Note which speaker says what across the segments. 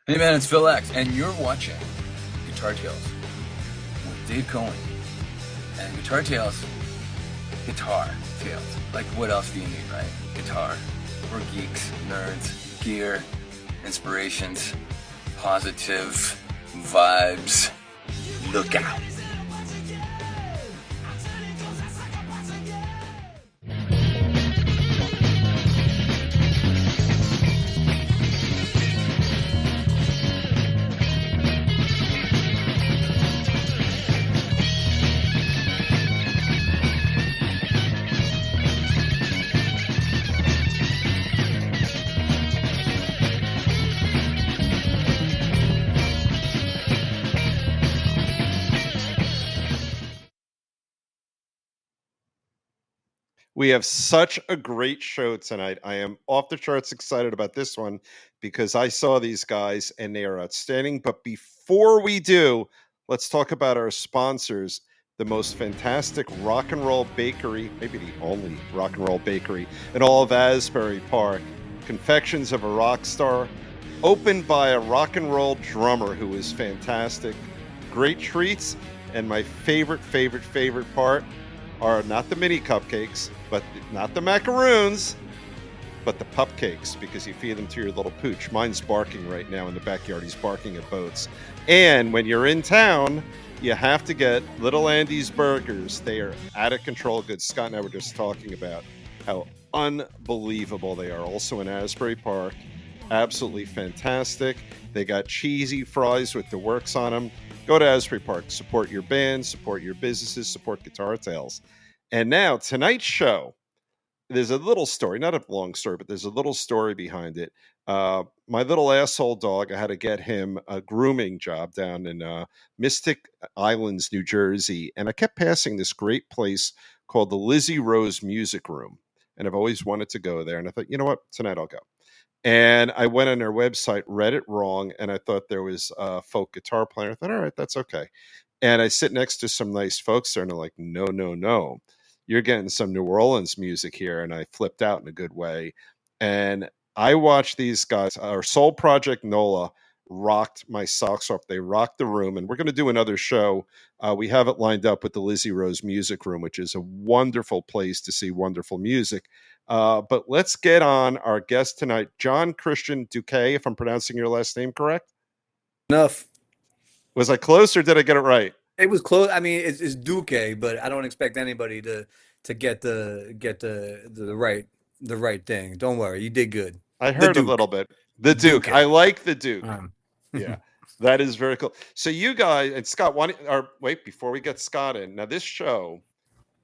Speaker 1: Hey man, it's Phil X, and you're watching Guitar Tales with Dave Cohen. And Guitar Tales, Guitar Tales. Like, what else do you need, right? Guitar. We're geeks, nerds, gear, inspirations, positive vibes. Look out.
Speaker 2: We have such a great show tonight. I am off the charts excited about this one because I saw these guys and they are outstanding. But before we do, let's talk about our sponsors. The most fantastic rock and roll bakery, maybe the only rock and roll bakery in all of Asbury Park. Confections of a Rock Star, opened by a rock and roll drummer who is fantastic. Great treats, and my favorite part are not the mini cupcakes, but not the macaroons, but the pupcakes, because you feed them to your little pooch. Mine's barking right now in the backyard. He's barking at boats. And when you're in town, you have to get Little Andy's Burgers. They are out of control good. Scott and I were just talking about how unbelievable they are. Also in Asbury Park. Absolutely fantastic. They got cheesy fries with the works on them. Go to Asbury Park. Support your band, support your businesses, support Guitar Tales. And now, tonight's show, there's a little story, not a long story, but there's a little story behind it. My little asshole dog, I had to get him a grooming job down in Mystic Islands, New Jersey. And I kept passing this great place called the Lizzie Rose Music Room. And I've always wanted to go there. And I thought, you know what? Tonight I'll go. And I went on their website, read it wrong, and I thought there was a folk guitar player. I thought, all right, that's okay. And I sit next to some nice folks there, and they're like, no. You're getting some New Orleans music here. And I flipped out in a good way. And I watched these guys, our Soul Project NOLA rocked my socks off. They rocked the room. And we're going to do another show. We have it lined up with the Lizzie Rose Music Room, which is a wonderful place to see wonderful music. But let's get on our guest tonight, John Cristian Duque, if I'm pronouncing your last name correct.
Speaker 3: Enough.
Speaker 2: Was I close or did I get it right?
Speaker 3: It was close. I mean, it's Duque, but I don't expect anybody to get the right thing. Don't worry, you did good.
Speaker 2: I heard a little bit. The Duke.
Speaker 3: Duque.
Speaker 2: I like the Duke.
Speaker 3: Um,
Speaker 2: Yeah, that is very cool. So you guys and Scott, wait before we get Scott in. Now this show,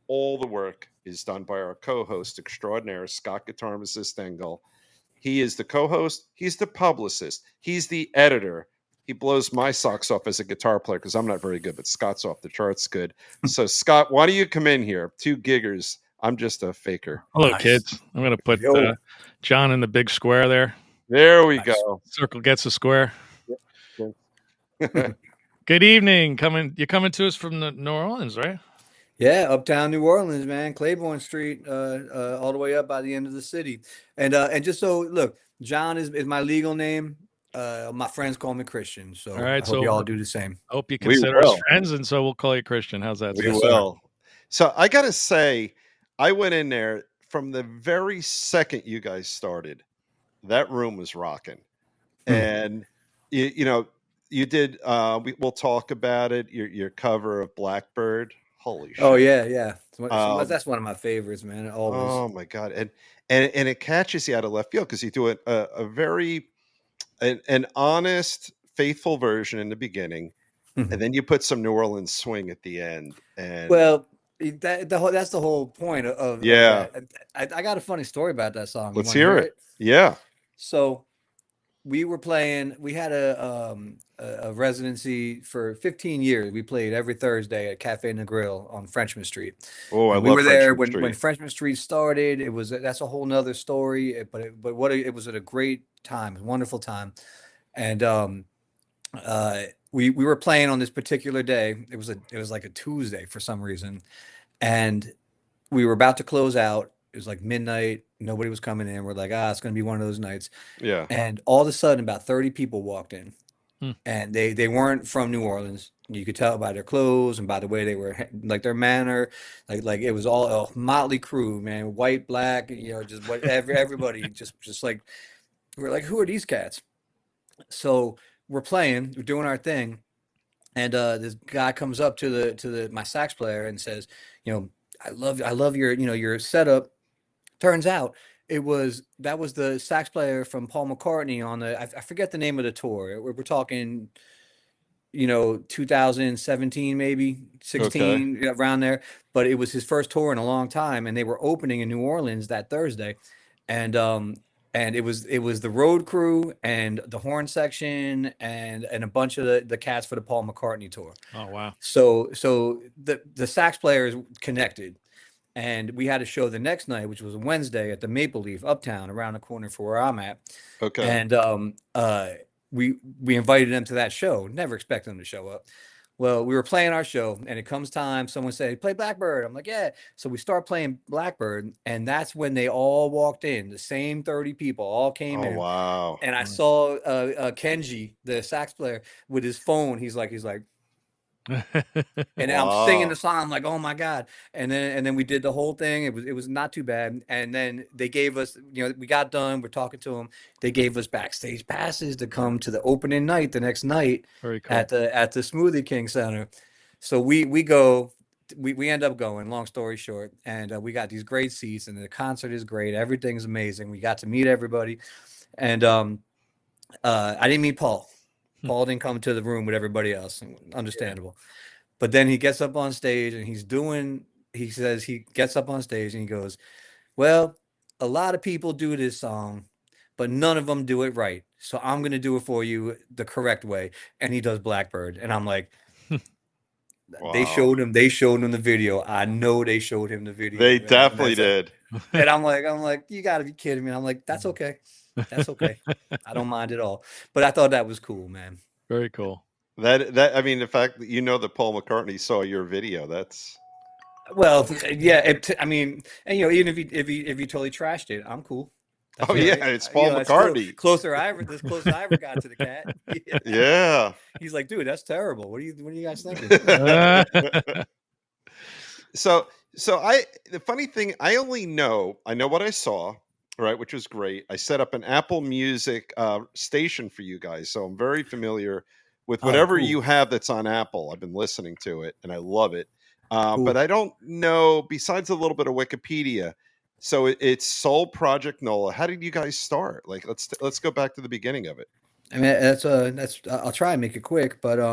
Speaker 2: all the work is done by our co-host extraordinaire, Scott Guitarmist Engel. He is the co-host. He's the publicist. He's the editor. He blows my socks off as a guitar player because I'm not very good, but Scott's off the charts good. So Scott, why do you come in here? Two giggers. I'm just a faker.
Speaker 4: Hello,
Speaker 3: Nice.
Speaker 4: kids. I'm going to put
Speaker 3: Yo.
Speaker 4: John in the big square there.
Speaker 2: There we
Speaker 3: Nice.
Speaker 2: go.
Speaker 4: Circle gets a square.
Speaker 2: Yeah.
Speaker 4: Good evening. You're coming to us from the New Orleans, right?
Speaker 3: Yeah, uptown New Orleans, man, Claiborne Street, all the way up by the end of the city. And just so look, John is my legal name. My friends call me Christian, so
Speaker 4: All right,
Speaker 3: I hope you all do the same.
Speaker 4: I hope you
Speaker 2: We
Speaker 4: consider us
Speaker 2: will.
Speaker 4: friends, and so we'll call you Christian. How's that?
Speaker 2: We
Speaker 3: Yes, sir.
Speaker 2: will. So I got to say, I went in there from the very second you guys started. That room was rocking. And, you know, you did, we'll talk about it, your cover of Blackbird. Holy shit.
Speaker 3: Oh yeah. That's one of my favorites, man. Always.
Speaker 2: Oh my God. And it catches you out of left field because you do a very, an honest, faithful version in the beginning. And then you put some New Orleans swing at the end. And
Speaker 3: Well, that's the whole point of
Speaker 2: Yeah.
Speaker 3: that. I got a funny story about that song. You
Speaker 2: let's
Speaker 3: wanna
Speaker 2: hear it. Yeah.
Speaker 3: So we had a residency for 15 years. We played every Thursday at Cafe and the Grill on Frenchman Street.
Speaker 2: Oh, I
Speaker 3: And we
Speaker 2: love
Speaker 3: were there
Speaker 2: Frenchman
Speaker 3: when
Speaker 2: Street.
Speaker 3: Frenchman Street started. That's a whole nother story. It was at a great time, a wonderful time. And we were playing on this particular day. It was like a Tuesday for some reason, and we were about to close out. It was like midnight. Nobody was coming in. We're like, it's going to be one of those nights.
Speaker 2: Yeah.
Speaker 3: And all of a sudden, about 30 people walked in,
Speaker 4: Hmm.
Speaker 3: and they weren't from New Orleans. You could tell by their clothes and by the way they were, like their manner, like it was all a motley crew, man, white, black, just everybody, just like we're like, who are these cats? So we're playing, we're doing our thing, and this guy comes up to the my sax player and says, I love your setup. Turns out that was the sax player from Paul McCartney on I forget the name of the tour. We're talking 2017, maybe
Speaker 2: Okay.
Speaker 3: 16, around there. But it was his first tour in a long time, and they were opening in New Orleans that Thursday, and it was the road crew and the horn section and a bunch of the cats for the Paul McCartney tour.
Speaker 4: Oh wow.
Speaker 3: So the sax players connected, and we had a show the next night, which was a Wednesday at the Maple Leaf Uptown, around the corner from where I'm at.
Speaker 2: Okay.
Speaker 3: And we invited them to that show. Never expected them to show up. Well, we were playing our show, and it comes time. Someone said, "Play Blackbird." I'm like, "Yeah." So we start playing Blackbird, and that's when they all walked in. The same 30 people all came
Speaker 2: Oh
Speaker 3: in,
Speaker 2: wow.
Speaker 3: and I
Speaker 4: Nice.
Speaker 3: saw Kenji, the sax player, with his phone. He's like, and then I'm singing the
Speaker 2: Wow.
Speaker 3: song. I'm like, oh my God. And then we did the whole thing. It was not too bad. And then they gave us, we got done. We're talking to them. They gave us backstage passes to come to the opening night the next night
Speaker 4: Very cool.
Speaker 3: at the Smoothie King Center. So we end up going, long story short, and we got these great seats, and the concert is great. Everything's amazing. We got to meet everybody. And I didn't meet Paul. Paul didn't come to the room with everybody else. Understandable. But then he gets up on stage and he says he gets up on stage and he goes, well, a lot of people do this song, but none of them do it right. So I'm going to do it for you the correct way. And he does Blackbird. And I'm like, they
Speaker 2: Wow.
Speaker 3: showed him the video. I know they showed him the video.
Speaker 2: They
Speaker 3: And
Speaker 2: definitely did.
Speaker 3: and I'm like, you got to be kidding me. And I'm like, that's okay. That's okay. I don't mind at all. But I thought that was cool, man.
Speaker 4: Very cool.
Speaker 2: That I mean, the fact that that Paul McCartney saw your video, that's
Speaker 3: Well, yeah. I mean, and even if you totally trashed it, I'm cool. That's
Speaker 2: oh
Speaker 3: all
Speaker 2: yeah,
Speaker 3: right.
Speaker 2: it's Paul
Speaker 3: It's cool.
Speaker 2: McCartney.
Speaker 3: Closer I ever got to the cat. Yeah.
Speaker 2: Yeah.
Speaker 3: He's like, dude, that's terrible. What are you guys thinking?
Speaker 2: So the funny thing, I know what I saw, right, which was great. I set up an Apple Music station for you guys, so I'm very familiar with
Speaker 3: Oh,
Speaker 2: whatever
Speaker 3: cool.
Speaker 2: you have that's on Apple. I've been listening to it and I love it. But
Speaker 3: Cool.
Speaker 2: I don't know, besides a little bit of Wikipedia. So it's Soul Project NOLA. How did you guys start? Like, let's go back to the beginning of it.
Speaker 3: I mean, that's I'll try and make it quick, but
Speaker 2: We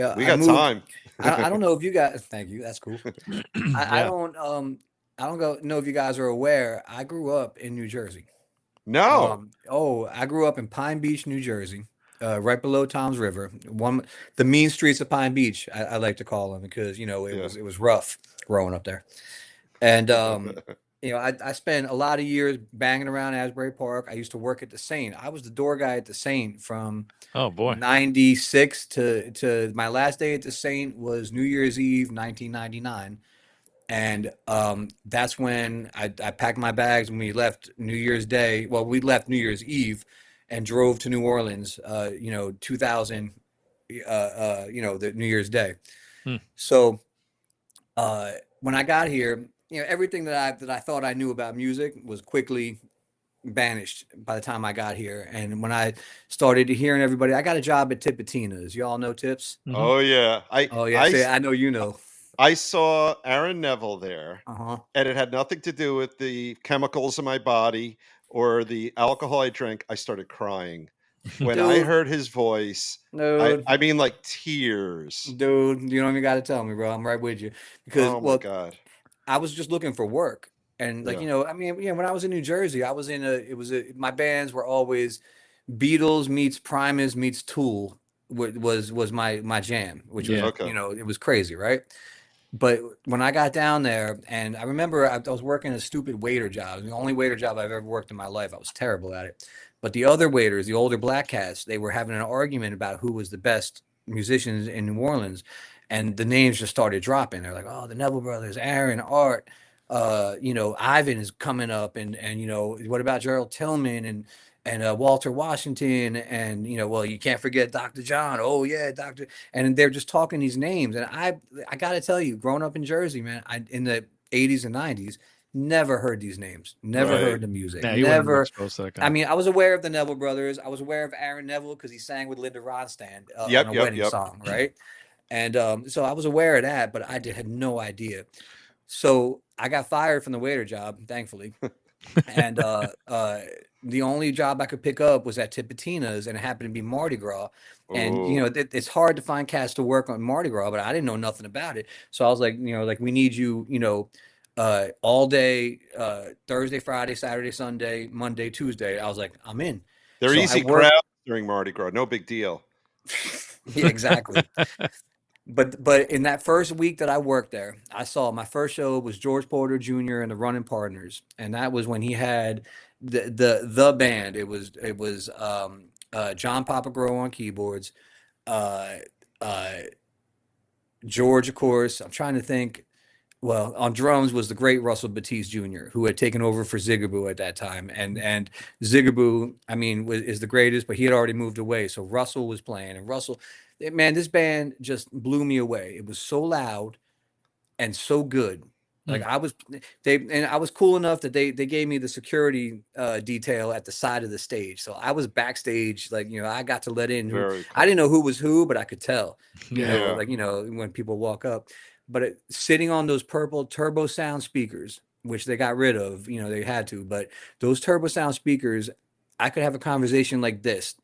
Speaker 3: I
Speaker 2: got
Speaker 3: moved.
Speaker 2: time.
Speaker 3: I don't know if you guys. Thank you. That's cool. I
Speaker 4: Yeah.
Speaker 3: don't know if you guys are aware. I grew up in New Jersey.
Speaker 2: No.
Speaker 3: I grew up in Pine Beach, New Jersey, right below Tom's River. The mean streets of Pine Beach, I like to call them, because it
Speaker 2: Yeah.
Speaker 3: was rough growing up there. And I spent a lot of years banging around Asbury Park. I used to work at the Saint. I was the door guy at the Saint from
Speaker 4: Oh boy.
Speaker 3: 96 to my last day at the Saint was New Year's Eve, 1999. And that's when I packed my bags and we left New Year's Day. Well, we left New Year's Eve and drove to New Orleans, 2000, the New Year's Day.
Speaker 4: Hmm.
Speaker 3: So when I got here, everything that I thought I knew about music was quickly banished by the time I got here. And when I started hearing everybody, I got a job at Tipitina's. You all know Tips?
Speaker 4: Mhm.
Speaker 2: Oh yeah.
Speaker 3: Oh yeah, see, I know you know.
Speaker 2: I saw Aaron Neville there,
Speaker 3: Uh-huh.
Speaker 2: and it had nothing to do with the chemicals in my body or the alcohol I drank. I started crying when I
Speaker 3: Dude,
Speaker 2: heard his voice.
Speaker 3: dude,
Speaker 2: I mean, like tears.
Speaker 3: dude, you don't even got to tell me, bro. I'm right with you. Because,
Speaker 2: Oh my
Speaker 3: well,
Speaker 2: God.
Speaker 3: I was just looking for work. And
Speaker 2: Yeah.
Speaker 3: I mean, when I was in New Jersey, my bands were always Beatles meets Primus meets Tool was my jam, which was,
Speaker 4: Yeah.
Speaker 2: Okay.
Speaker 3: it was crazy, right? But when I got down there, and I remember I was working a stupid waiter job, the only waiter job I've ever worked in my life. I was terrible at it. But the other waiters, the older black cats, they were having an argument about who was the best musicians in New Orleans, and the names just started dropping. They're like, "Oh, the Neville brothers, Aaron, Art." you know, Ivan is coming up, and you know, what about Gerald Tillman and Walter Washington, and you know, well, you can't forget Dr. John. Oh yeah, Dr. And they're just talking these names, and I got to tell you, growing up in Jersey, man, I in the 80s and 90s, never heard these names, never
Speaker 2: Right.
Speaker 3: heard the music,
Speaker 4: Yeah, you wouldn't have been
Speaker 3: never.
Speaker 4: exposed to that
Speaker 3: I
Speaker 4: guy.
Speaker 3: mean, I was aware of the Neville brothers. I was aware of Aaron Neville because he sang with Linda Ronstadt on
Speaker 2: Yep.
Speaker 3: a
Speaker 2: Yep.
Speaker 3: wedding
Speaker 2: Yep.
Speaker 3: song, right? And so I was aware of that, but had no idea. So I got fired from the waiter job, thankfully. And the only job I could pick up was at Tipitina's, and it happened to be Mardi Gras. And you
Speaker 2: Oh,
Speaker 3: know, it's hard to find cats to work on Mardi Gras, but I didn't know nothing about it. So I was like, you know, like, we need you, you know, all day, Thursday, Friday, Saturday, Sunday, Monday, Tuesday. I was like, I'm in.
Speaker 2: they're
Speaker 3: So I
Speaker 2: easy
Speaker 3: worked.
Speaker 2: crowds during Mardi Gras. No big deal.
Speaker 3: Yeah, exactly. But in that first week that I worked there, I saw my first show was George Porter Jr. and the Running Partners, and that was when he had the band. It was John Papagro on keyboards, uh, uh, George, of course. I'm trying to think. Well, on drums was the great Russell Batiste Jr., who had taken over for Zigaboo at that time, and Zigaboo, I mean, is the greatest, but he had already moved away. So Russell was playing, and Russell, man, this band just blew me away. It was so loud and so good. Like,
Speaker 4: Mm.
Speaker 3: I was cool enough that they gave me the security detail at the side of the stage, so I was backstage. Like, you know, I got to let in who.
Speaker 2: Very
Speaker 3: I
Speaker 2: cool.
Speaker 3: didn't know who was who, but I could tell. You
Speaker 4: Yeah.
Speaker 3: know,
Speaker 2: Yeah.
Speaker 3: like, you know, when people walk up, but sitting on those purple turbo sound speakers, which they got rid of, you know, they had to, but those turbo sound speakers, I could have a conversation like this,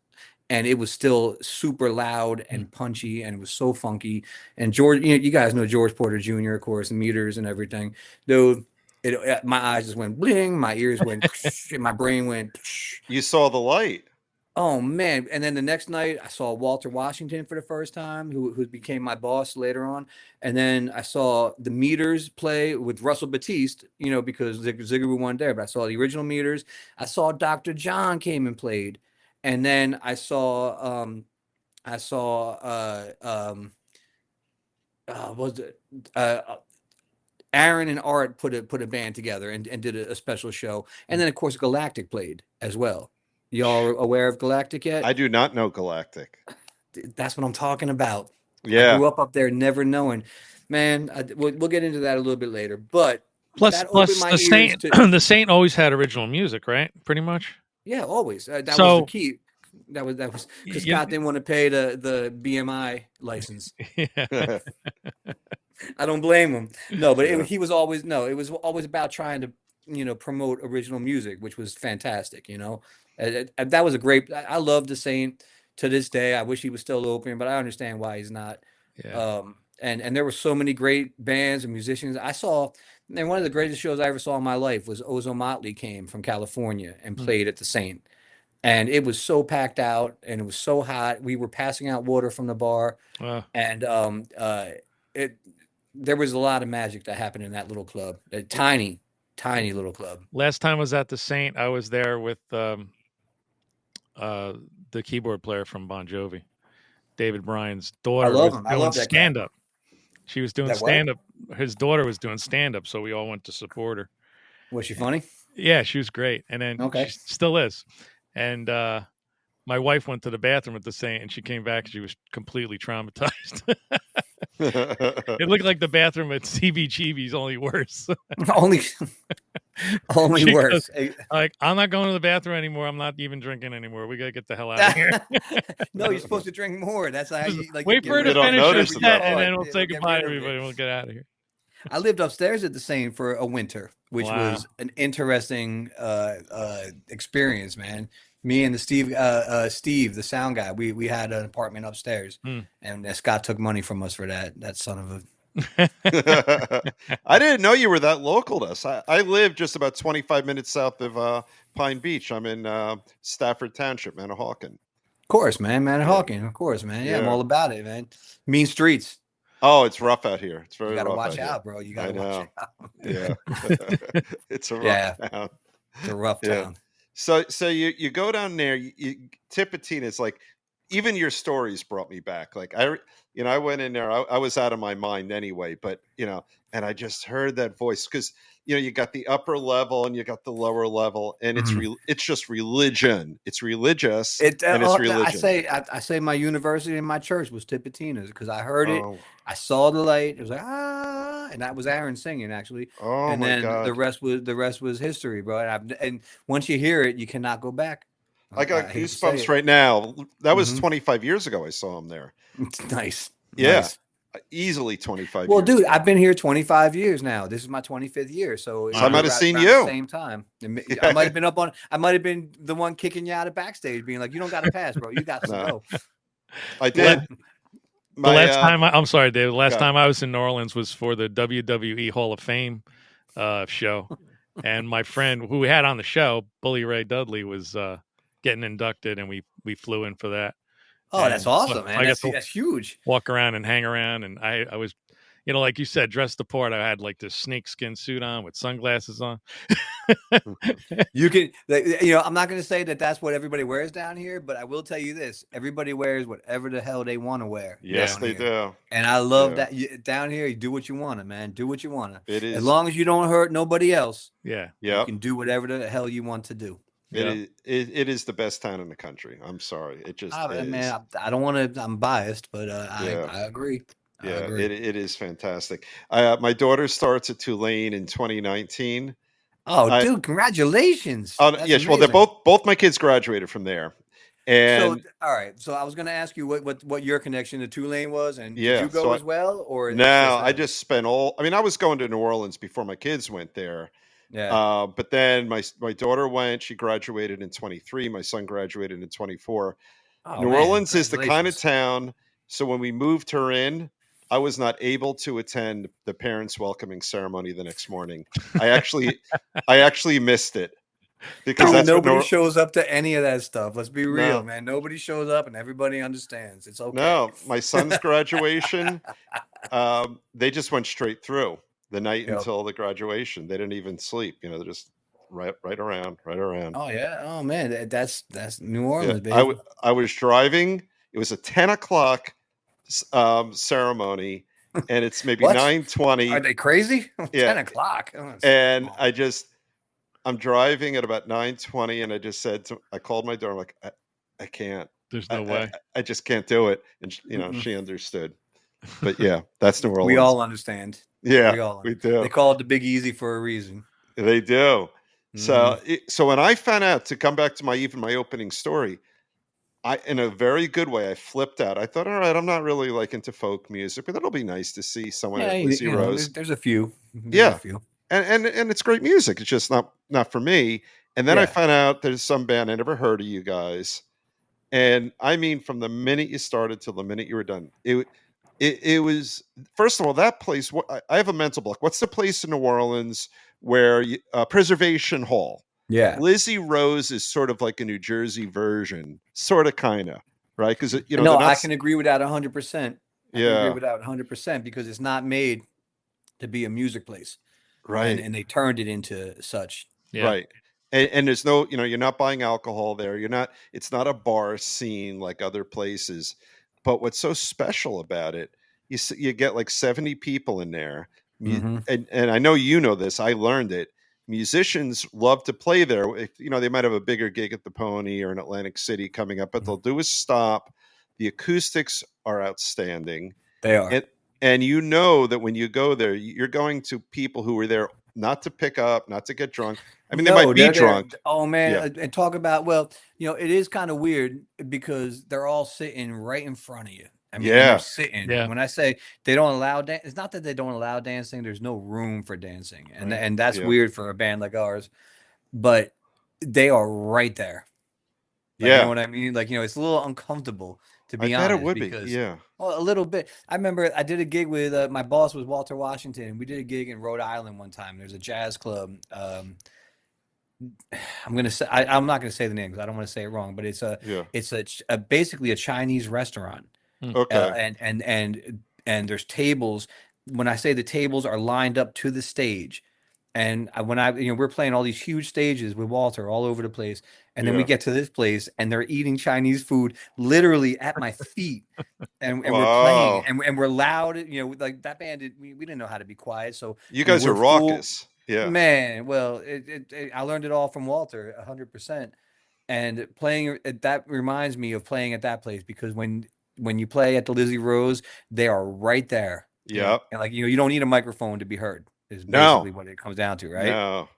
Speaker 3: and it was still super loud
Speaker 4: Mm.
Speaker 3: and punchy, and it was so funky. And George, you know, you guys know George Porter Jr., of course, and meters and everything. Dude, my eyes just went bling, my ears went, and my brain went.
Speaker 2: You saw the light.
Speaker 3: Oh man! And then the next night, I saw Walter Washington for the first time, who became my boss later on. And then I saw the Meters play with Russell Batiste, you know, because Zigaboo wasn't there. But I saw the original Meters. I saw Dr. John came and played, and then I saw was it Aaron and Art put a band together and did a special show. And then of course Galactic played as well. Y'all aware of Galactic yet?
Speaker 2: I do not know Galactic.
Speaker 3: That's what I'm talking about. I
Speaker 2: Yeah.
Speaker 3: grew up there never knowing. Man, we'll get into that a little bit later. But
Speaker 4: Plus,
Speaker 3: that opened my
Speaker 4: the
Speaker 3: ears
Speaker 4: Saint,
Speaker 3: to,
Speaker 4: the Saint always had original music, right? Pretty much.
Speaker 3: yeah, always. That was the
Speaker 4: So,
Speaker 3: key. That was because
Speaker 4: you,
Speaker 3: Scott didn't want to pay the BMI license.
Speaker 4: yeah.
Speaker 3: I don't blame him. No, but
Speaker 2: Yeah.
Speaker 3: he was always, no, it was always about trying to, you know, promote original music, which was fantastic, you know. That was a great, I love the Saint to this day. I wish he was still open, but I understand why he's not.
Speaker 4: Yeah.
Speaker 3: And there were so many great bands and musicians. I saw, and one of the greatest shows I ever saw in my life was Ozo Motley came from California and
Speaker 4: Mm.
Speaker 3: played at the Saint. And it was so packed out and it was so hot. We were passing out water from the bar, and it there was a lot of magic that happened in that little club, a tiny, tiny little club.
Speaker 4: Last time I was at the Saint, I was there with the keyboard player from Bon Jovi, David Bryan's
Speaker 3: I
Speaker 4: daughter
Speaker 3: love
Speaker 4: was
Speaker 3: him. I
Speaker 4: doing
Speaker 3: love that cat.
Speaker 4: stand up. She was doing
Speaker 3: That what?
Speaker 4: stand up. His daughter was doing stand up, so we all went to support her.
Speaker 3: Was she funny?
Speaker 4: Yeah, she was great, and then
Speaker 3: Okay.
Speaker 4: she still is. And my wife went to the bathroom at the Saint, and she came back. And she was completely traumatized. It looked like the bathroom at CBGB's, only worse.
Speaker 3: only only
Speaker 4: She
Speaker 3: worse.
Speaker 4: Like, I'm not going to the bathroom anymore. I'm not even drinking anymore. We gotta get the hell out of here.
Speaker 3: No, you're supposed to drink more. That's how you like.
Speaker 4: Wait
Speaker 3: get
Speaker 4: for her
Speaker 3: rid
Speaker 4: to
Speaker 2: You don't
Speaker 3: of
Speaker 4: finish her
Speaker 2: notice
Speaker 3: whatever
Speaker 2: it,
Speaker 3: you
Speaker 4: set,
Speaker 2: though.
Speaker 4: and then
Speaker 3: bought.
Speaker 4: we'll say
Speaker 3: Get
Speaker 4: goodbye,
Speaker 3: rid of it.
Speaker 4: everybody. We'll get out of here.
Speaker 3: I lived upstairs at the Saint for a winter, which
Speaker 4: Wow.
Speaker 3: was an interesting experience, man. Me and Steve, the sound guy, we had an apartment upstairs, and Scott took money from us for that. That son of a.
Speaker 2: I didn't know you were that local to us. I live just about 25 minutes south of Pine Beach. I'm in Stafford Township, Manahawkin.
Speaker 3: Of course, man, Manahawkin.
Speaker 2: Yeah.
Speaker 3: Of course, man. Yeah, I'm
Speaker 2: Yeah.
Speaker 3: all about it, man. Mean streets.
Speaker 2: Oh, it's rough out here. It's very
Speaker 3: You got to
Speaker 2: rough
Speaker 3: watch
Speaker 2: out
Speaker 3: out, bro. You got
Speaker 2: I
Speaker 3: to watch
Speaker 2: know.
Speaker 3: out.
Speaker 2: here. Yeah. It's a rough
Speaker 3: Yeah.
Speaker 2: town.
Speaker 3: It's a rough
Speaker 2: Yeah.
Speaker 3: town.
Speaker 2: So you go down there. Tipatina is like, even your stories brought me back. Like I went in there. I was out of my mind anyway, but and I just heard that voice because you got the upper level and you got the lower level, and it's
Speaker 3: Mhm.
Speaker 2: it's just religion. It's religious
Speaker 3: It
Speaker 2: and it's
Speaker 3: I
Speaker 2: religion.
Speaker 3: say my university and my church was Tipitina's because I heard it.
Speaker 2: Oh,
Speaker 3: I saw the light. It was like and that was Aaron singing actually.
Speaker 2: oh
Speaker 3: And
Speaker 2: my
Speaker 3: then
Speaker 2: God.
Speaker 3: the rest was history, bro. And once you hear it, you cannot go back.
Speaker 2: I got
Speaker 3: I hate to say
Speaker 2: goosebumps
Speaker 3: it.
Speaker 2: right now. That was
Speaker 3: Mhm.
Speaker 2: 25 years ago. I saw him there.
Speaker 3: Nice,
Speaker 2: Yeah,
Speaker 3: nice.
Speaker 2: easily 25
Speaker 3: Well,
Speaker 2: years
Speaker 3: dude,
Speaker 2: ago.
Speaker 3: I've been here 25 years now. This is my 25th year, so it
Speaker 2: So I
Speaker 3: was
Speaker 2: might have seen
Speaker 3: around the
Speaker 2: you.
Speaker 3: same time. I
Speaker 2: Yeah.
Speaker 3: might have been I might have been the one kicking you out of backstage, being like, "You don't got to pass, bro. You got to
Speaker 2: No,
Speaker 3: go."
Speaker 2: I
Speaker 4: The, la-
Speaker 2: did.
Speaker 4: the
Speaker 2: My
Speaker 4: last time I'm sorry, Dave. The last
Speaker 2: God.
Speaker 4: time I was in New Orleans was for the WWE Hall of Fame show, and my friend who we had on the show, Bully Ray Dudley, was getting inducted, and we flew in for that.
Speaker 3: Oh, that's
Speaker 4: And
Speaker 3: awesome,
Speaker 4: so
Speaker 3: man.
Speaker 4: I got
Speaker 3: That's
Speaker 4: to
Speaker 3: that's huge.
Speaker 4: walk around and hang around, and I was, like you said, dressed the part. I had like this snakeskin suit on with sunglasses on.
Speaker 3: You can, I'm not going to say that that's what everybody wears down here, but I will tell you this: everybody wears whatever the hell they want to wear
Speaker 2: Yes,
Speaker 3: down
Speaker 2: they
Speaker 3: here.
Speaker 2: do.
Speaker 3: And I love
Speaker 2: Yeah.
Speaker 3: that down here. You do what you want to, man. Do what you want to.
Speaker 2: It
Speaker 3: As
Speaker 2: is.
Speaker 3: long as you don't hurt nobody else,
Speaker 4: Yeah,
Speaker 3: you
Speaker 2: Yep.
Speaker 3: can do whatever the hell you want to do.
Speaker 2: It
Speaker 4: yeah.
Speaker 2: is. It is the best town in the country. I'm sorry. It just is.
Speaker 3: Man, I don't want to. I'm biased, but
Speaker 2: Yeah.
Speaker 3: I agree. I
Speaker 2: Yeah.
Speaker 3: agree.
Speaker 2: It is fantastic. My daughter starts at Tulane in 2019.
Speaker 3: Oh,
Speaker 2: I
Speaker 3: dude, congratulations! That's
Speaker 2: yes. Well, they're
Speaker 3: amazing.
Speaker 2: both my kids graduated from there,
Speaker 3: So,
Speaker 2: and
Speaker 3: all right. So I was going to ask you what your connection to Tulane was, and did
Speaker 2: yeah.
Speaker 3: you go
Speaker 2: So
Speaker 3: as well, or it's
Speaker 2: now
Speaker 3: just
Speaker 2: I
Speaker 3: them?
Speaker 2: just spent all. I mean, I was going to New Orleans before my kids went there.
Speaker 3: Yeah.
Speaker 2: But then my daughter went. She graduated in 23. My son graduated in 24.
Speaker 3: Oh
Speaker 2: New
Speaker 3: man,
Speaker 2: Orleans is the kind of
Speaker 3: congratulations.
Speaker 2: town. So when we moved her in, I was not able to attend the parents' welcoming ceremony the next morning. I actually missed it because
Speaker 3: Dude,
Speaker 2: that's what
Speaker 3: nobody shows up to any of that stuff. Let's be real,
Speaker 2: no,
Speaker 3: man. Nobody shows up, and everybody understands. It's okay.
Speaker 2: no, my son's graduation, they just went straight through the night
Speaker 3: Yep.
Speaker 2: until the graduation. They didn't even sleep. They're just right around.
Speaker 3: Oh yeah. Oh man, that's New
Speaker 2: Yeah,
Speaker 3: Orleans, baby.
Speaker 2: I was driving. It was a 10 o'clock ceremony, and it's maybe
Speaker 3: What?
Speaker 2: 9:20.
Speaker 3: Are they crazy?
Speaker 2: Yeah,
Speaker 3: 10 o'clock. Oh,
Speaker 2: and
Speaker 3: come on.
Speaker 2: I'm driving at about 9:20, and I called my daughter. I'm like, I can't.
Speaker 4: There's no way.
Speaker 2: I just can't do it. And
Speaker 3: Mm-mm.
Speaker 2: she understood. But yeah, that's New Orleans.
Speaker 3: We all understand.
Speaker 2: Yeah,
Speaker 3: We all.
Speaker 2: we do.
Speaker 3: They call it the Big Easy for a reason.
Speaker 2: They do. So
Speaker 3: Mhm.
Speaker 2: so when I found out, to come back to my opening story, in a very good way, I flipped out. I thought, all right, I'm not really like into folk music, but that'll be nice to see someone
Speaker 3: Yeah,
Speaker 2: at Lizzie Rose.
Speaker 3: there's a few. There's
Speaker 2: Yeah,
Speaker 3: a few.
Speaker 2: and it's great music. It's just not for me. And then I
Speaker 3: Yeah.
Speaker 2: found out there's some band I never heard of you guys. And I mean, from the minute you started till the minute you were done, it was, first of all, that place. I have a mental block. What's the place in New Orleans where Preservation Hall?
Speaker 3: Yeah.
Speaker 2: Lizzie Rose is sort of like a New Jersey version, sort of, kind of, right? Because
Speaker 3: No,
Speaker 2: they're not.
Speaker 3: I can agree with that 100%. I can agree
Speaker 2: Yeah,
Speaker 3: with that 100% because it's not made to be a music place,
Speaker 2: right,
Speaker 3: and they turned it into such.
Speaker 4: Yeah.
Speaker 2: right. And there's no, you're not buying alcohol there. It's not a bar scene like other places. But what's so special about it, you get like 70 people in there.
Speaker 3: Mhm.
Speaker 2: And I know you know this. I learned it. Musicians love to play there. If, they might have a bigger gig at the Pony or in Atlantic City coming up, but they'll do a stop. The acoustics are outstanding.
Speaker 3: They are.
Speaker 2: And you know that when you go there, you're going to people who were there not to pick up, not to get drunk. I mean, they might be
Speaker 3: they're
Speaker 2: drunk.
Speaker 3: Oh man,
Speaker 2: Yeah.
Speaker 3: and talk about, well, it is kind of weird because they're all sitting right in front of you. I mean, and
Speaker 2: Yeah.
Speaker 3: they're sitting.
Speaker 4: Yeah.
Speaker 3: When I say they don't allow it's not that they don't allow dancing. There's no room for dancing, and
Speaker 4: Right.
Speaker 3: and that's
Speaker 2: Yeah.
Speaker 3: weird for a band like ours. But they are right there. Like,
Speaker 2: Yeah.
Speaker 3: you know what I mean? Like, it's a little uncomfortable, to be
Speaker 2: I bet
Speaker 3: honest,
Speaker 2: it would be.
Speaker 3: because
Speaker 2: Yeah.
Speaker 3: well, a little bit. I remember I did a gig with my boss was Walter Washington. We did a gig in Rhode Island one time. There's a jazz club. I'm gonna say I'm not gonna say the name because I don't want to say it wrong, but it's basically a Chinese restaurant.
Speaker 2: Okay.
Speaker 3: And there's tables. When I say the tables are lined up to the stage, And we're playing all these huge stages with Walter all over the place. And then we
Speaker 2: Yeah.
Speaker 3: get to this place and they're eating Chinese food literally at my feet. And we're playing
Speaker 2: Wow.
Speaker 3: and we're loud, like that band, we didn't know how to be quiet. So
Speaker 2: You guys are
Speaker 3: we're full,
Speaker 2: raucous. Yeah.
Speaker 3: man. Well, I learned it all from Walter 100%. And playing that reminds me of playing at that place because when you play at the Lizzie Rose, they are right there.
Speaker 2: Yep.
Speaker 3: And like, you don't need a microphone to be heard is
Speaker 2: No.
Speaker 3: basically what it comes down to, right?
Speaker 2: No.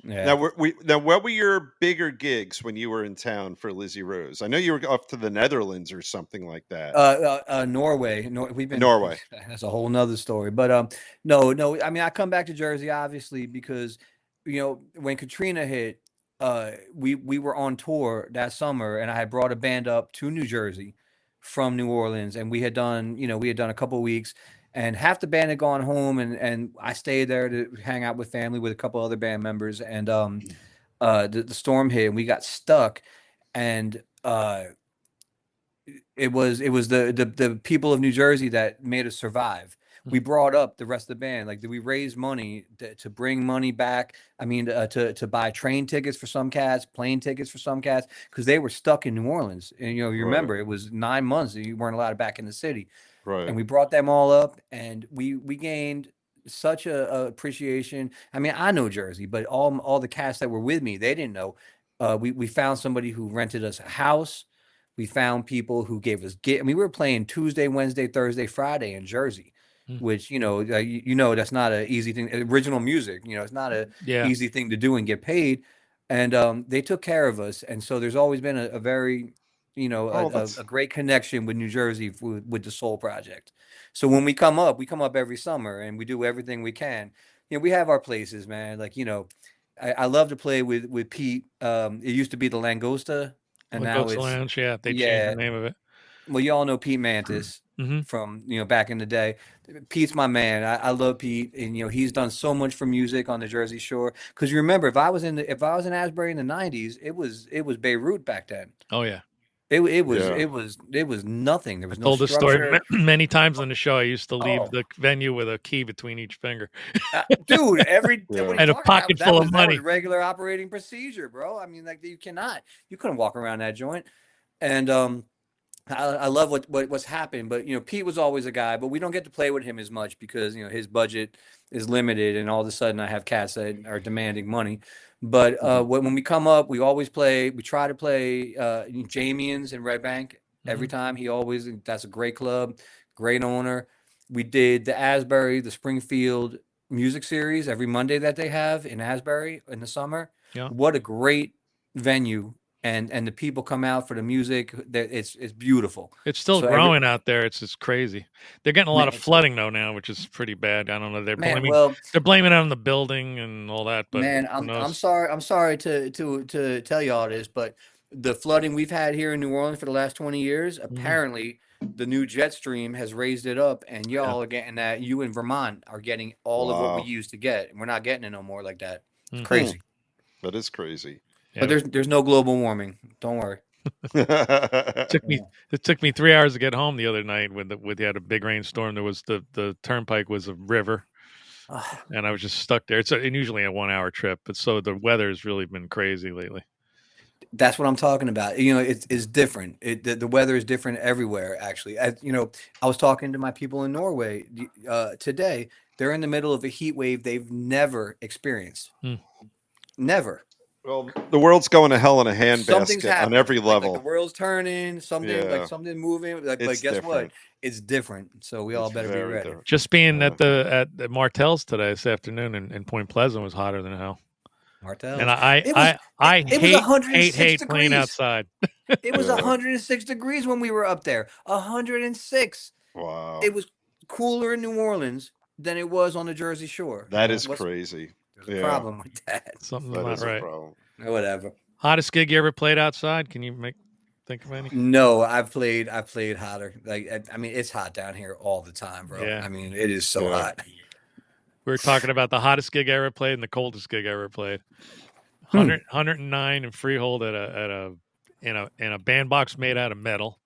Speaker 3: Yeah.
Speaker 2: Now, what were your bigger gigs when you were in town for Lizzie Rose? I know you were off to the Netherlands or something like that.
Speaker 3: Norway. We've been
Speaker 2: Norway.
Speaker 3: That's a whole nother story. But no. I mean, I come back to Jersey obviously because when Katrina hit, we were on tour that summer, and I had brought a band up to New Jersey from New Orleans, and we had done a couple of weeks, and half the band had gone home, and I stayed there to hang out with family with a couple other band members, and the storm hit, and we got stuck, and it was the people of New Jersey that made us survive. We brought up the rest of the band. Like, we raised money to bring money back. I mean, to buy train tickets for some cats, plane tickets for some cats, because they were stuck in New Orleans. And you remember it was 9 months and you weren't allowed back in the city.
Speaker 2: Right.
Speaker 3: And we brought them all up, and we gained such a appreciation. I mean, I know Jersey, but all the cats that were with me, they didn't know. We found somebody who rented us a house. We found people who gave us I mean, we were playing Tuesday, Wednesday, Thursday, Friday in Jersey, which that's not an easy thing. Original music, it's not a easy thing to do and get paid. And they took care of us, and so there's always been a very a great connection with New Jersey with the Soul Project. So when we come up every summer and we do everything we can. We have our places, man. Like, I love to play with Pete. It used to be the Langosta, and now
Speaker 4: Langosta
Speaker 3: it's
Speaker 4: Lounge. Yeah, they changed the name of it.
Speaker 3: Well, you all know Pete Mantis from back in the day. Pete's my man. I love Pete, and he's done so much for music on the Jersey Shore. Because you remember, if I was in Asbury in the '90s, it was Beirut back then.
Speaker 4: Oh yeah.
Speaker 3: It was nothing. There was no
Speaker 4: told the story
Speaker 3: structure.
Speaker 4: many times on the show. I used to leave the venue with a key between each finger.
Speaker 3: Dude,
Speaker 4: and a pocket full of money.
Speaker 3: That was regular operating procedure, bro. I mean, like, you couldn't walk around that joint. And I love what's happened, but Pete was always a guy, but we don't get to play with him as much because his budget is limited, and all of a sudden I have cats that are demanding money. But when we come up, we try to play Jamian's in Red Bank every time. That's a great club, great owner. We did the Asbury, the Springfield music series every Monday that they have in Asbury in the summer.
Speaker 4: Yeah.
Speaker 3: What a great venue. And the people come out for the music. It's beautiful.
Speaker 4: It's still growing out there. It's just crazy. They're getting a lot of flooding though now, which is pretty bad. I don't know. They're blaming it on the building and all that. But
Speaker 3: man, I'm sorry to tell you all this, but the flooding we've had here in New Orleans for the last 20 years, apparently the new jet stream has raised it up, and y'all are getting that. You in Vermont are getting all of what we used to get, and we're not getting it no more like that. It's crazy. That
Speaker 2: is crazy.
Speaker 3: Yeah. But there's no global warming. Don't worry.
Speaker 4: It took me 3 hours to get home the other night when we had a big rainstorm. There was the turnpike was a river, and I was just stuck there. It's usually a 1 hour trip, but so the weather has really been crazy lately.
Speaker 3: That's what I'm talking about. It's different. The weather is different everywhere. Actually, I was talking to my people in Norway today. They're in the middle of a heat wave they've never experienced. Never.
Speaker 2: Well, the world's going to hell in a handbasket on every level.
Speaker 3: Like the world's turning, something moving. But guess different. What? It's different. So we all better be ready. Different.
Speaker 4: Just being at the Martell's today this afternoon in Point Pleasant was hotter than hell.
Speaker 3: Martell's.
Speaker 4: And I hate playing outside.
Speaker 3: It was 106 degrees when we were up there. 106.
Speaker 2: Wow.
Speaker 3: It was cooler in New Orleans than it was on the Jersey Shore.
Speaker 2: That is crazy.
Speaker 3: There's a problem with that.
Speaker 4: Something's not right.
Speaker 3: Whatever.
Speaker 4: Hottest gig you ever played outside? Can you think of any?
Speaker 3: No, I've played hotter. Like, I mean, it's hot down here all the time, bro. Yeah. I mean, it is so hot.
Speaker 4: We were talking about the hottest gig I ever played and the coldest gig I ever played. 109 in Freehold in a bandbox made out of metal.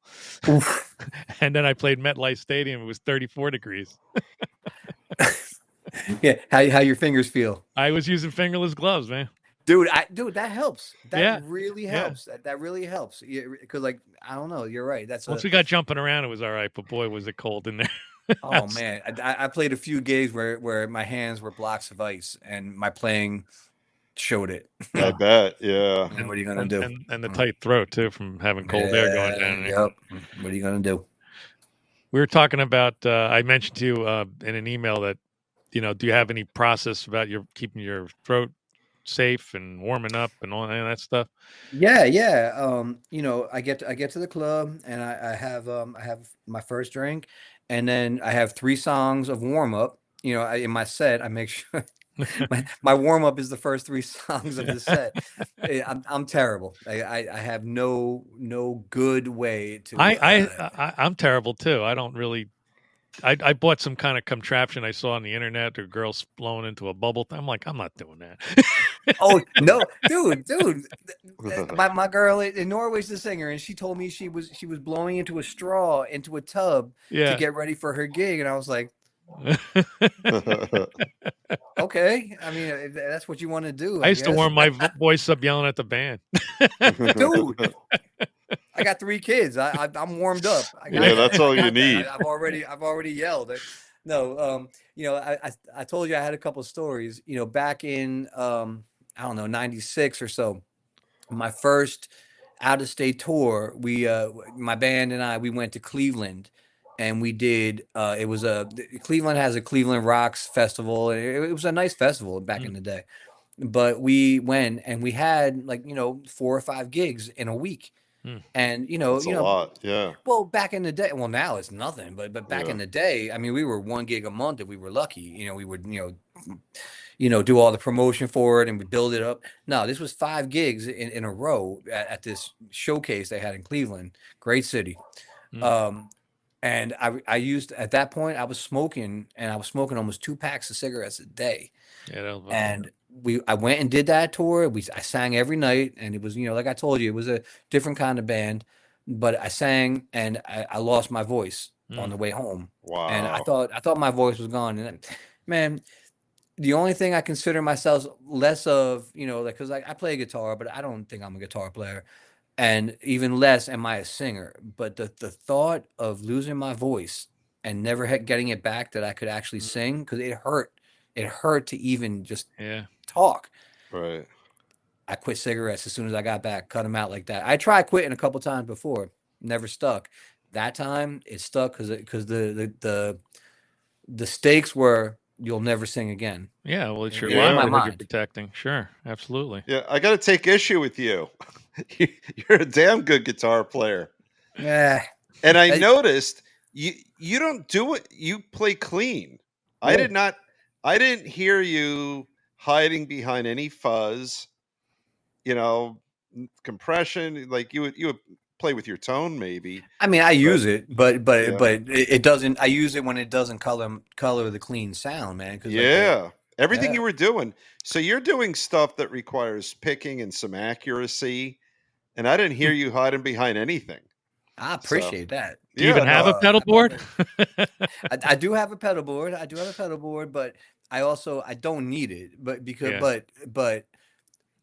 Speaker 4: And then I played MetLife Stadium. It was 34 degrees.
Speaker 3: Yeah, how your fingers feel,
Speaker 4: I was using fingerless gloves, man.
Speaker 3: dude. That helps. That
Speaker 4: Yeah,
Speaker 3: really
Speaker 4: yeah.
Speaker 3: helps. That really helps. Because like I don't know, you're right. That's
Speaker 4: Once we got jumping around, it was all right. But boy, was it cold in there.
Speaker 3: oh man. I played a few gigs where my hands were blocks of ice and my playing showed it.
Speaker 2: I bet. Yeah.
Speaker 3: And what are you gonna do?
Speaker 4: And the tight throat too from having cold air going down there.
Speaker 3: Yep. What are you gonna do?
Speaker 4: We were talking about. I mentioned to you in an email that do you have any process about your keeping your throat safe and warming up and all that stuff?
Speaker 3: Yeah, yeah. I get to the club and I have my first drink, and then I have 3 songs of warm up. In my set, I make sure my warm up is the first 3 songs of the set. I'm terrible. I have no good way to.
Speaker 4: I'm terrible too. I don't really. I bought some kind of contraption I saw on the internet. Or girls blowing into a bubble. I'm like, I'm not doing that.
Speaker 3: Oh no, dude. My girl in Norway's the singer, and she told me she was blowing into a straw into a tub to get ready for her gig, and I was like, okay. I mean, if that's what you want to do.
Speaker 4: I used to warm my voice up yelling at the band.
Speaker 3: Dude, I got 3 kids. I'm warmed up.
Speaker 2: Yeah, that's all you need.
Speaker 3: I've already yelled. No, I told you I had a couple of stories. Back in I don't know, 96 or so, my first out of state tour. My band and I, we went to Cleveland, and we did. Cleveland has a Cleveland Rocks festival. It was a nice festival back in the day, but we went and we had 4 or 5 gigs in a week. And
Speaker 2: that's a lot, yeah.
Speaker 3: Well, back in the day, well, now it's nothing, but back in the day, I mean, we were 1 gig a month if we were lucky. We would do all the promotion for it and we build it up. No, this was 5 gigs in a row at this showcase they had in Cleveland, great city. And I used at that point I was smoking almost 2 packs of cigarettes a day.
Speaker 4: Yeah,
Speaker 3: and I went and did that tour. I sang every night, and it was, like I told you, it was a different kind of band, but I sang and I lost my voice on the way home.
Speaker 2: Wow.
Speaker 3: And I thought my voice was gone. And man, the only thing I consider myself less of, because I play guitar, but I don't think I'm a guitar player, and even less am I a singer. But the thought of losing my voice and never getting it back that I could actually sing, because it hurt. It hurt to even just talk.
Speaker 2: Right.
Speaker 3: I quit cigarettes as soon as I got back, cut them out like that. I tried quitting a couple times before, never stuck. That time it stuck because the stakes were you'll never sing again.
Speaker 4: Yeah, well, it's your livelihood you're protecting. Sure, absolutely.
Speaker 2: Yeah, I got to take issue with you. You're a damn good guitar player.
Speaker 3: Yeah.
Speaker 2: And I noticed you don't do it. You play clean. Yeah. I didn't hear you hiding behind any fuzz, compression. Like you would play with your tone, maybe.
Speaker 3: I mean, I use it, but it doesn't. I use it when it doesn't color the clean sound, man.
Speaker 2: Everything you were doing. So you're doing stuff that requires picking and some accuracy, and I didn't hear you hiding behind anything.
Speaker 3: I appreciate that.
Speaker 4: Do you even have a pedal board?
Speaker 3: I do have a pedal board. But I don't need it. But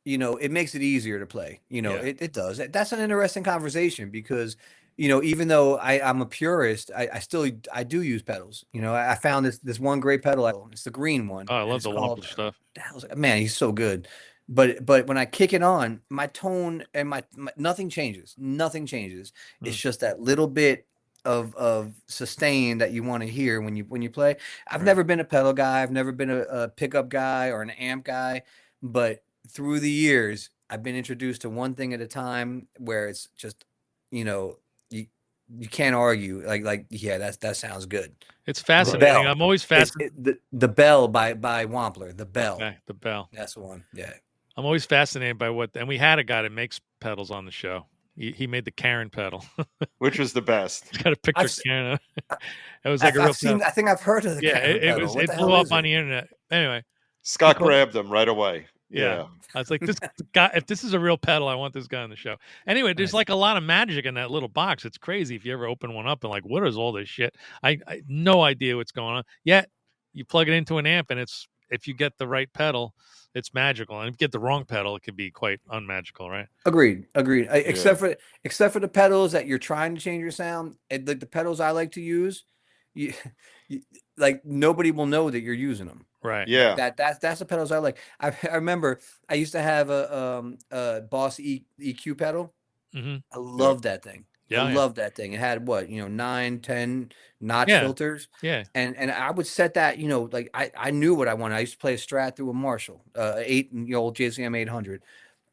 Speaker 3: it makes it easier to play. It does. That's an interesting conversation because, even though I'm a purist, I do use pedals. I found this one great pedal. It's the green one.
Speaker 4: Oh, I love the Wampler stuff.
Speaker 3: Man, he's so good. But when I kick it on, my tone and my nothing changes. Nothing changes. It's just that little bit of sustain that you want to hear when you play. I've never been a pedal guy. I've never been a pickup guy or an amp guy. But through the years, I've been introduced to one thing at a time where it's just, you can't argue. That sounds good.
Speaker 4: It's fascinating. I'm always fascinated.
Speaker 3: The Bell by Wampler. The Bell.
Speaker 4: Okay, the Bell.
Speaker 3: That's the one. Yeah.
Speaker 4: I'm always fascinated by and we had a guy that makes pedals on the show. He made the Karen pedal,
Speaker 2: which was the best.
Speaker 4: He's got a picture of Karen. It was like a real pedal.
Speaker 3: I think I've heard of the Karen pedal.
Speaker 4: It blew up on the internet. Anyway,
Speaker 2: Scott grabbed him right away. Yeah.
Speaker 4: I was like, this guy, if this is a real pedal, I want this guy on the show. Anyway, there's like a lot of magic in that little box. It's crazy if you ever open one up and like, what is all this shit? I no idea what's going on. Yet you plug it into an amp, and if you get the right pedal, it's magical. And if you get the wrong pedal, it can be quite unmagical, right?
Speaker 3: Agreed. Except for the pedals that you're trying to change your sound, and the pedals I like to use, you, like nobody will know that you're using them.
Speaker 4: Right.
Speaker 2: Yeah.
Speaker 3: That's the pedals I like. I remember I used to have a Boss EQ pedal.
Speaker 4: Mm-hmm.
Speaker 3: I love that thing.
Speaker 4: Yeah,
Speaker 3: I
Speaker 4: yeah.
Speaker 3: love that thing. It had what, 9, 10 notch
Speaker 4: Yeah.
Speaker 3: filters.
Speaker 4: Yeah.
Speaker 3: And I would set that, like I knew what I wanted. I used to play a Strat through a Marshall, 8, old JCM 800.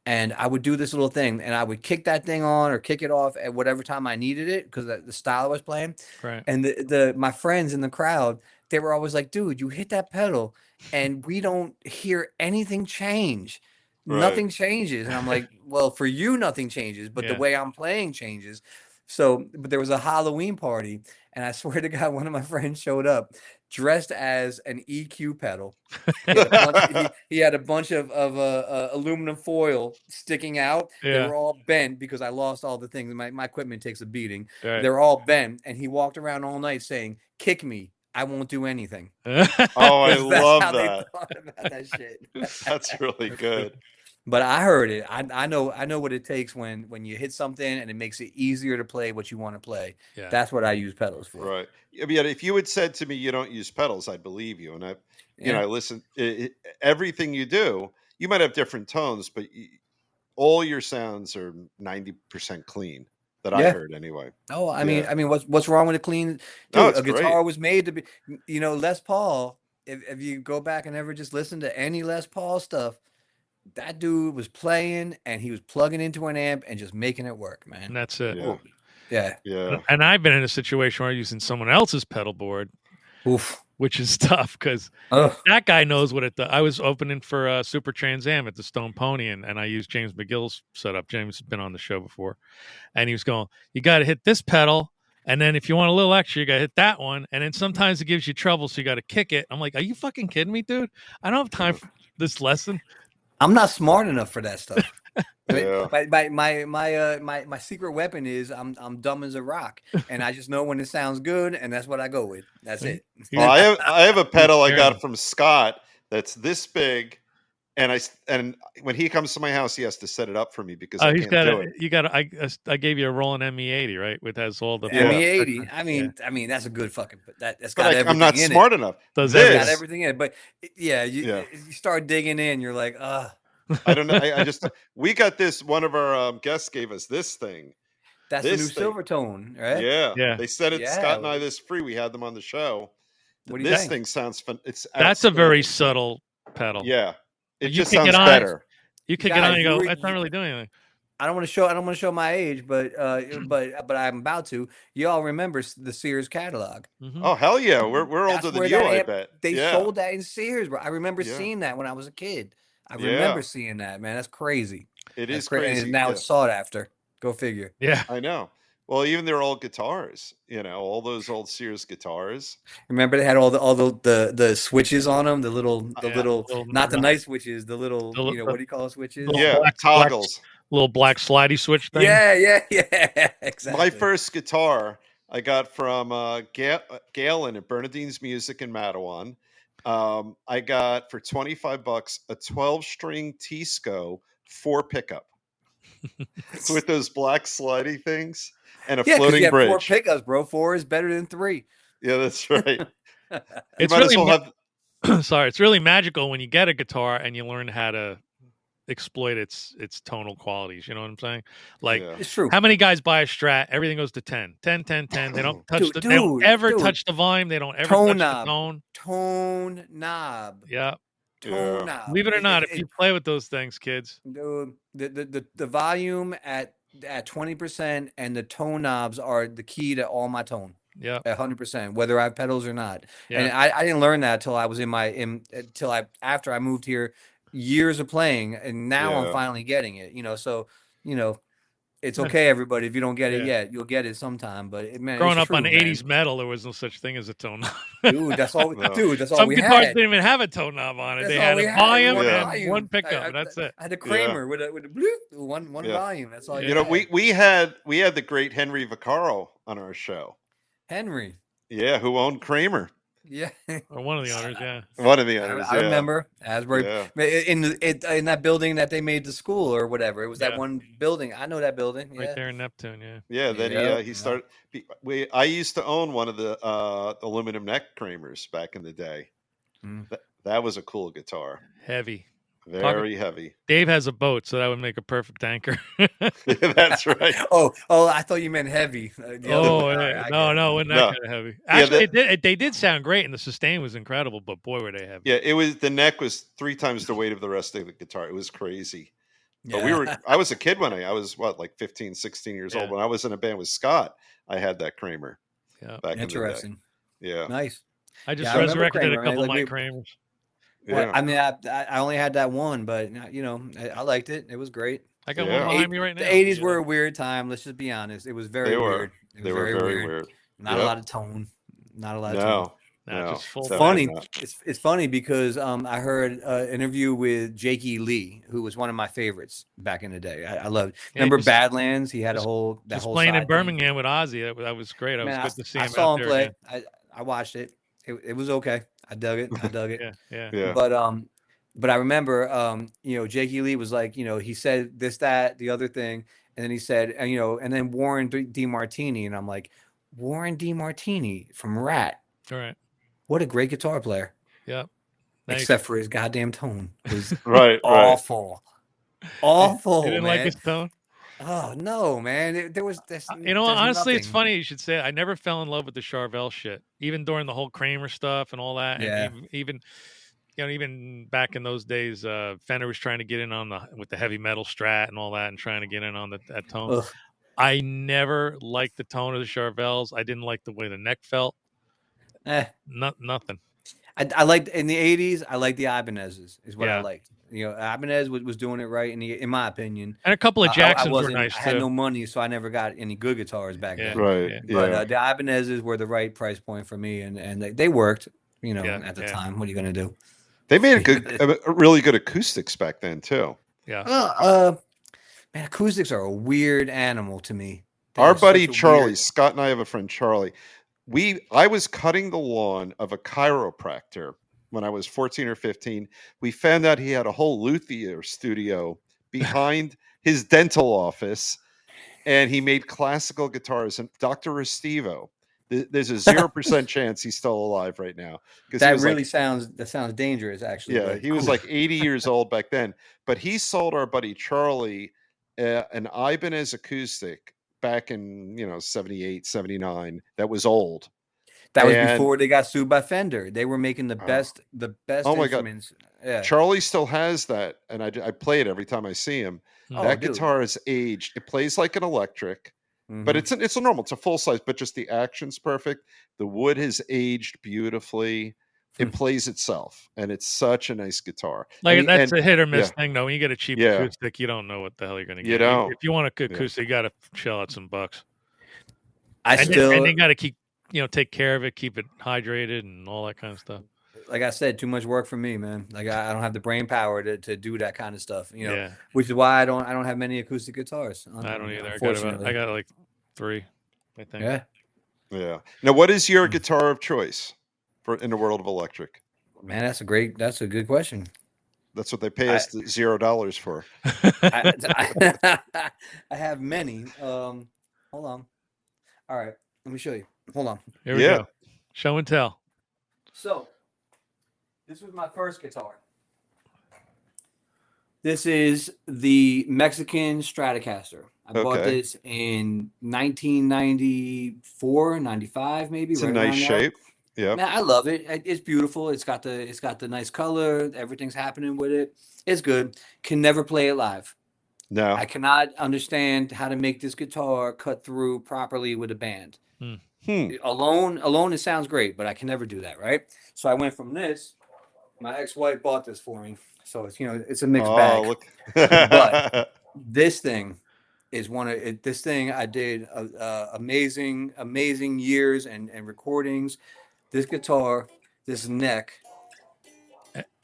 Speaker 3: And I would do this little thing, and I would kick that thing on or kick it off at whatever time I needed it because the style I was playing.
Speaker 4: Right.
Speaker 3: And my friends in the crowd, they were always like, "Dude, you hit that pedal, and we don't hear anything change. Nothing changes." And I'm like, "Well, for you, nothing changes, but the
Speaker 4: Yeah.
Speaker 3: way I'm playing changes." So, but there was a Halloween party, and I swear to God, one of my friends showed up dressed as an EQ pedal. He had a bunch of aluminum foil sticking out. They
Speaker 4: Yeah.
Speaker 3: were all bent because I lost all the things. My equipment takes a beating.
Speaker 4: Right.
Speaker 3: They're all bent, and he walked around all night saying, "Kick me, I won't do anything."
Speaker 2: Oh, I
Speaker 3: 'Cause that's
Speaker 2: love
Speaker 3: how they
Speaker 2: that.
Speaker 3: thought about that shit.
Speaker 2: That's really good.
Speaker 3: But I heard it. I know what it takes when you hit something and it makes it easier to play what you want to play.
Speaker 4: Yeah.
Speaker 3: That's what I use pedals for.
Speaker 2: Right. I mean, if you had said to me you don't use pedals, I'd believe you. And I listen. Everything you do, you might have different tones, but all your sounds are 90% clean. That I heard anyway.
Speaker 3: Oh, I mean, what's wrong with a clean? Dude, a guitar was made to be. Les Paul. If you go back and ever just listen to any Les Paul stuff, that dude was playing and he was plugging into an amp and just making it work, man.
Speaker 4: And that's it.
Speaker 2: Yeah. Yeah.
Speaker 4: And I've been in a situation where I'm using someone else's pedal board, which is tough because that guy knows what it does. I was opening for Super Trans Am at the Stone Pony, and I used James McGill's setup. James has been on the show before, and he was going, "You got to hit this pedal, and then if you want a little extra, you got to hit that one, and then sometimes it gives you trouble, so you got to kick it." I'm like, "Are you fucking kidding me, dude? I don't have time for this lesson."
Speaker 3: I'm not smart enough for that stuff.
Speaker 2: Yeah.
Speaker 3: My secret weapon is I'm dumb as a rock, and I just know when it sounds good, and that's what I go with. That's it.
Speaker 2: Well, I have a pedal I got from Scott that's this big, and when he comes to my house, he has to set it up for me because I can't do it.
Speaker 4: You got I gave you a Roland ME80, right? With has all the
Speaker 3: ME80. I mean that's a good fucking. That's got everything.
Speaker 2: I'm not
Speaker 3: in
Speaker 2: smart
Speaker 3: it.
Speaker 2: enough.
Speaker 3: It's got everything in it, but you start digging in, you're like,
Speaker 2: I don't know. I just we got this. One of our guests gave us this thing.
Speaker 3: That's the new Silvertone, right?
Speaker 2: Yeah. They said it. Scott and I this free. We had them on the show.
Speaker 3: What do you think?
Speaker 2: Thing sounds fun.
Speaker 4: That's a very subtle pedal.
Speaker 2: Yeah, it
Speaker 4: You
Speaker 2: just
Speaker 4: kick it
Speaker 2: sounds
Speaker 4: on,
Speaker 2: better.
Speaker 4: You kick it on, and you go, "That's not really doing anything."
Speaker 3: I don't want to show my age, but I'm about to. You all remember the Sears catalog?
Speaker 2: Mm-hmm. Oh hell yeah, we're older than you. I bet
Speaker 3: they sold that in Sears, bro. I remember seeing that when I was a kid. I remember seeing that, man. That's crazy.
Speaker 2: It is crazy.
Speaker 3: And now it's sought after. Go figure.
Speaker 4: Yeah,
Speaker 2: I know. Well, even their old guitars, all those old Sears guitars.
Speaker 3: Remember they had all the switches on them, the little not the nice switches, the little what do you call switches?
Speaker 2: Toggles.
Speaker 4: Little black slidey switch thing.
Speaker 3: Yeah, exactly.
Speaker 2: My first guitar I got from Galen at Bernadine's Music in Mattawan. I got for $25 a 12-string Tisco 4 pickup with those black slidey things and a floating bridge.
Speaker 3: 4 pickups, bro. 4 is better than 3.
Speaker 2: Yeah, that's right.
Speaker 4: It's really magical when you get a guitar and you learn how to exploit its tonal qualities. You know what I'm saying? Like,
Speaker 3: it's true.
Speaker 4: How many guys buy a Strat? Everything goes to 10. They don't touch they don't ever touch the volume. They don't ever touch the tone.
Speaker 3: Tone knob.
Speaker 4: Yeah.
Speaker 3: Tone knob.
Speaker 4: Believe it or not, if you play with those things, kids.
Speaker 3: Dude, the volume at 20% and the tone knobs are the key to all my tone.
Speaker 4: Yeah,
Speaker 3: 100%, whether I have pedals or not.
Speaker 4: Yeah.
Speaker 3: And I didn't learn that till I was after I moved here, years of playing, and now I'm finally getting it. So it's okay, everybody. If you don't get it yet, you'll get it sometime. But man,
Speaker 4: growing up on 80s metal, there was no such thing as a tone knob.
Speaker 3: Dude, that's all. Dude, that's all
Speaker 4: Some
Speaker 3: we
Speaker 4: guitars
Speaker 3: had.
Speaker 4: didn't even have a tone knob on it.
Speaker 3: That's
Speaker 4: they had a volume and one pickup. And that's it.
Speaker 3: I had a Kramer with a bloop, one volume. That's all.
Speaker 2: We had the great Henry Vaccaro on our show.
Speaker 3: Henry.
Speaker 2: Yeah, who owned Kramer.
Speaker 3: Yeah.
Speaker 4: or one of the owners. Yeah,
Speaker 2: One of the owners.
Speaker 3: I
Speaker 2: Yeah.
Speaker 3: remember Asbury
Speaker 2: Yeah.
Speaker 3: in that building that they made the school or whatever. It was that
Speaker 4: Yeah.
Speaker 3: one building. I know that building.
Speaker 4: right
Speaker 3: Yeah.
Speaker 4: there in Neptune. Yeah.
Speaker 2: Yeah. Then
Speaker 3: Yep.
Speaker 2: he started. I used to own one of the aluminum neck Kramers back in the day.
Speaker 3: Mm.
Speaker 2: That was a cool guitar.
Speaker 4: Heavy.
Speaker 2: Very heavy.
Speaker 4: Dave has a boat, so that would make a perfect anchor.
Speaker 2: That's right.
Speaker 3: Oh, I thought you meant heavy. The other one. All right, I get it.
Speaker 4: No, wasn't that
Speaker 2: No.
Speaker 4: kind of heavy.
Speaker 2: Yeah,
Speaker 4: Actually, they did sound great, and the sustain was incredible. But boy, were they heavy.
Speaker 2: Yeah, it was, the neck was 3 times the weight of the rest of the guitar. It was crazy. But
Speaker 3: Yeah.
Speaker 2: I was a kid when I was like 15, 16 years old.
Speaker 4: Yeah.
Speaker 2: When I was in a band with Scott, I had that Kramer
Speaker 4: Yeah.
Speaker 2: back
Speaker 3: Interesting.
Speaker 2: in the day. Yeah.
Speaker 3: Nice.
Speaker 4: I just
Speaker 3: Yeah, I remember
Speaker 4: resurrected
Speaker 3: Kramer,
Speaker 4: a couple
Speaker 3: man.
Speaker 4: of
Speaker 3: Like,
Speaker 4: my Kramers.
Speaker 3: Well,
Speaker 2: Yeah.
Speaker 3: I mean, I only had that one, but I liked it. It was great.
Speaker 4: I got
Speaker 2: Yeah.
Speaker 4: one behind me right now.
Speaker 3: The 80s were a weird time. Let's just be honest. It was very
Speaker 2: They were.
Speaker 3: weird. It was
Speaker 2: They were very weird.
Speaker 3: Not a
Speaker 2: Yep.
Speaker 3: lot of tone. Not a lot of tone.
Speaker 2: No.
Speaker 4: just full
Speaker 2: definitely
Speaker 3: Funny.
Speaker 2: not.
Speaker 3: It's funny because I heard an interview with Jakey Lee, who was one of my favorites back in the day. I loved.
Speaker 4: Yeah,
Speaker 3: Remember
Speaker 4: just-
Speaker 3: Badlands? He had a
Speaker 4: just-
Speaker 3: whole
Speaker 4: Just
Speaker 3: whole
Speaker 4: playing in
Speaker 3: side thing.
Speaker 4: Birmingham with Ozzy. That was great. It was
Speaker 3: Man,
Speaker 4: good to see
Speaker 3: I
Speaker 4: him
Speaker 3: saw
Speaker 4: out
Speaker 3: him
Speaker 4: there
Speaker 3: play.
Speaker 4: again.
Speaker 3: I watched it. It was okay. I dug it.
Speaker 4: Yeah.
Speaker 2: Yeah.
Speaker 3: But I remember, Jakey Lee was like, he said this, that, the other thing, and then he said, and then Warren DeMartini, and I'm like, Warren DeMartini from Rat.
Speaker 4: All right.
Speaker 3: What a great guitar player.
Speaker 4: Yep. Nice.
Speaker 3: Except for his goddamn tone. It was
Speaker 2: Right.
Speaker 3: awful. Awful,
Speaker 4: You didn't
Speaker 3: man.
Speaker 4: like his tone?
Speaker 3: Oh no, man! There was this.
Speaker 4: Honestly, it's
Speaker 3: nothing.
Speaker 4: funny you should say it. I never fell in love with the Charvel shit, even during the whole Kramer stuff and all that.
Speaker 3: Yeah.
Speaker 4: And even back in those days, Fender was trying to get in with the heavy metal Strat and all that, and trying to get in on that tone.
Speaker 3: Ugh.
Speaker 4: I never liked the tone of the Charvels. I didn't like the way the neck felt. Nothing.
Speaker 3: I liked in the 80s. I liked the Ibanez's is what I
Speaker 4: Yeah.
Speaker 3: liked. Ibanez was doing it right in my opinion.
Speaker 4: And a couple of Jacksons were nice
Speaker 3: I
Speaker 4: too.
Speaker 3: had no money, so I never got any good guitars back
Speaker 4: Yeah.
Speaker 3: then.
Speaker 2: Right.
Speaker 4: Yeah.
Speaker 2: Yeah.
Speaker 3: But the Ibanez's were the right price point for me, and they worked. At the
Speaker 4: Yeah.
Speaker 3: time. What are you gonna do?
Speaker 2: They made a really good acoustics back then too.
Speaker 4: Yeah.
Speaker 3: Man, acoustics are a weird animal to me. They
Speaker 2: Our
Speaker 3: are
Speaker 2: buddy
Speaker 3: such a
Speaker 2: Charlie,
Speaker 3: weird-
Speaker 2: Scott and I have a friend Charlie. I was cutting the lawn of a chiropractor when I was 14 or 15. We found out he had a whole luthier studio behind his dental office, and he made classical guitars. And Dr. Restivo, there's a 0% chance he's still alive right now.
Speaker 3: That really sounds dangerous, actually.
Speaker 2: Yeah,
Speaker 3: but
Speaker 2: he was
Speaker 3: cool.
Speaker 2: like 80 years old back then. But he sold our buddy Charlie an Ibanez acoustic back in 78, 79. That was old.
Speaker 3: That was
Speaker 2: and-
Speaker 3: before they got sued by Fender. They were making the best
Speaker 2: Oh my God.
Speaker 3: instruments. Yeah.
Speaker 2: Charlie still has that, and I play it every time I see him.
Speaker 3: Oh,
Speaker 2: That
Speaker 3: dude.
Speaker 2: guitar is aged. It plays like an electric, but
Speaker 3: Mhm.
Speaker 2: it's a normal. It's a full size, but just the action's perfect. The wood has aged beautifully. It plays itself, and it's such a nice guitar.
Speaker 4: Like that's
Speaker 2: and-
Speaker 4: a hit or miss
Speaker 2: yeah.
Speaker 4: thing, though. When you get a cheap
Speaker 2: Yeah.
Speaker 4: acoustic, you don't know what the hell you're going to get.
Speaker 2: You don't.
Speaker 4: If you want a acoustic, you got to shell out some bucks.
Speaker 3: I
Speaker 4: And
Speaker 3: still,
Speaker 4: you got to keep, take care of it, keep it hydrated, and all that kind of stuff.
Speaker 3: like I said, too much work for me, man. Like I don't have the brain power to do that kind of stuff.
Speaker 4: Yeah,
Speaker 3: Which is why I don't have many acoustic guitars.
Speaker 4: I don't either.
Speaker 3: Unfortunately.
Speaker 4: I got like 3, I think.
Speaker 3: Yeah.
Speaker 2: Yeah. Now, what is your guitar of choice in the world of electric?
Speaker 3: Man, that's a good question.
Speaker 2: That's what they pay us $0 for.
Speaker 3: I have many. Hold on. All right, let me show you. Hold on.
Speaker 4: Here we go. Show and tell.
Speaker 3: So, this was my first guitar. This is the Mexican Stratocaster. I bought
Speaker 2: Okay.
Speaker 3: this in 1994, 95, maybe.
Speaker 2: It's in
Speaker 3: right
Speaker 2: nice
Speaker 3: around there.
Speaker 2: shape. Yeah.
Speaker 3: Man, I love it. It's beautiful. It's got the nice color. Everything's happening with it. It's good. Can never play it live.
Speaker 2: No.
Speaker 3: I cannot understand how to make this guitar cut through properly with a band. Alone, it sounds great, but I can never do that, right? So I went from this. My ex-wife bought this for me, so it's a mixed bag.
Speaker 2: Look.
Speaker 3: But this thing is this thing I did amazing years and recordings. This guitar, this neck.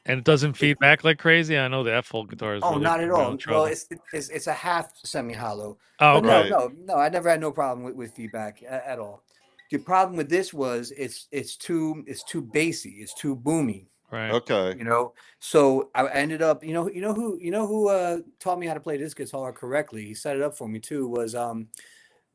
Speaker 4: And it doesn't feed back like crazy. I know the F-fold guitar is.
Speaker 3: Oh,
Speaker 4: really
Speaker 3: not at all.
Speaker 4: trouble.
Speaker 3: Well, it's a half semi-hollow.
Speaker 4: Oh,
Speaker 3: But
Speaker 2: okay.
Speaker 3: no, I never had no problem with feedback at all. The problem with this was it's too bassy, it's too boomy.
Speaker 4: Right.
Speaker 2: Okay.
Speaker 3: You know, so I ended up, you know who taught me how to play this guitar correctly. He set it up for me too. Was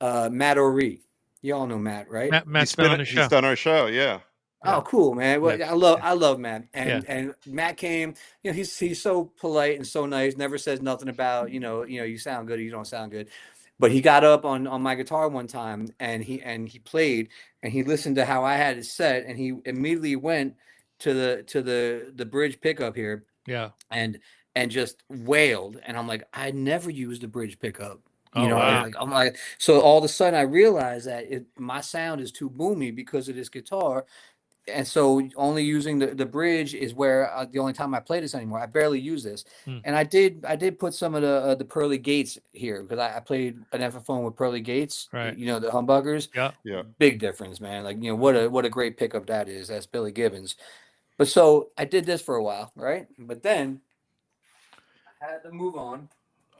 Speaker 3: Matt O'Ree. You all know Matt, right?
Speaker 4: Matt's been on the
Speaker 2: He's
Speaker 4: show.
Speaker 2: done our show. Yeah.
Speaker 3: Oh,
Speaker 4: Yeah.
Speaker 3: cool, man. Well,
Speaker 4: Yeah.
Speaker 3: I love Matt,
Speaker 4: Yeah.
Speaker 3: and Matt came. You know, he's so polite and so nice. Never says nothing about you sound good or you don't sound good. But he got up on my guitar one time and he played and he listened to how I had it set and he immediately went to the bridge pickup here
Speaker 4: Yeah.
Speaker 3: and just wailed. And I'm like, I never used a bridge pickup.
Speaker 4: Oh, wow.
Speaker 3: I'm like, so all of a sudden I realized that my sound is too boomy because of this guitar. And so only using the bridge is where the only time I play this anymore. I barely use this.
Speaker 4: Hmm.
Speaker 3: And I did put some of the pearly gates here because I played an Epiphone with pearly gates,
Speaker 4: Right.
Speaker 3: the humbuckers.
Speaker 4: Yeah.
Speaker 2: Yeah.
Speaker 3: Big difference, man. Like, what a great pickup that is. That's Billy Gibbons. But so I did this for a while, right? But then I had to move on.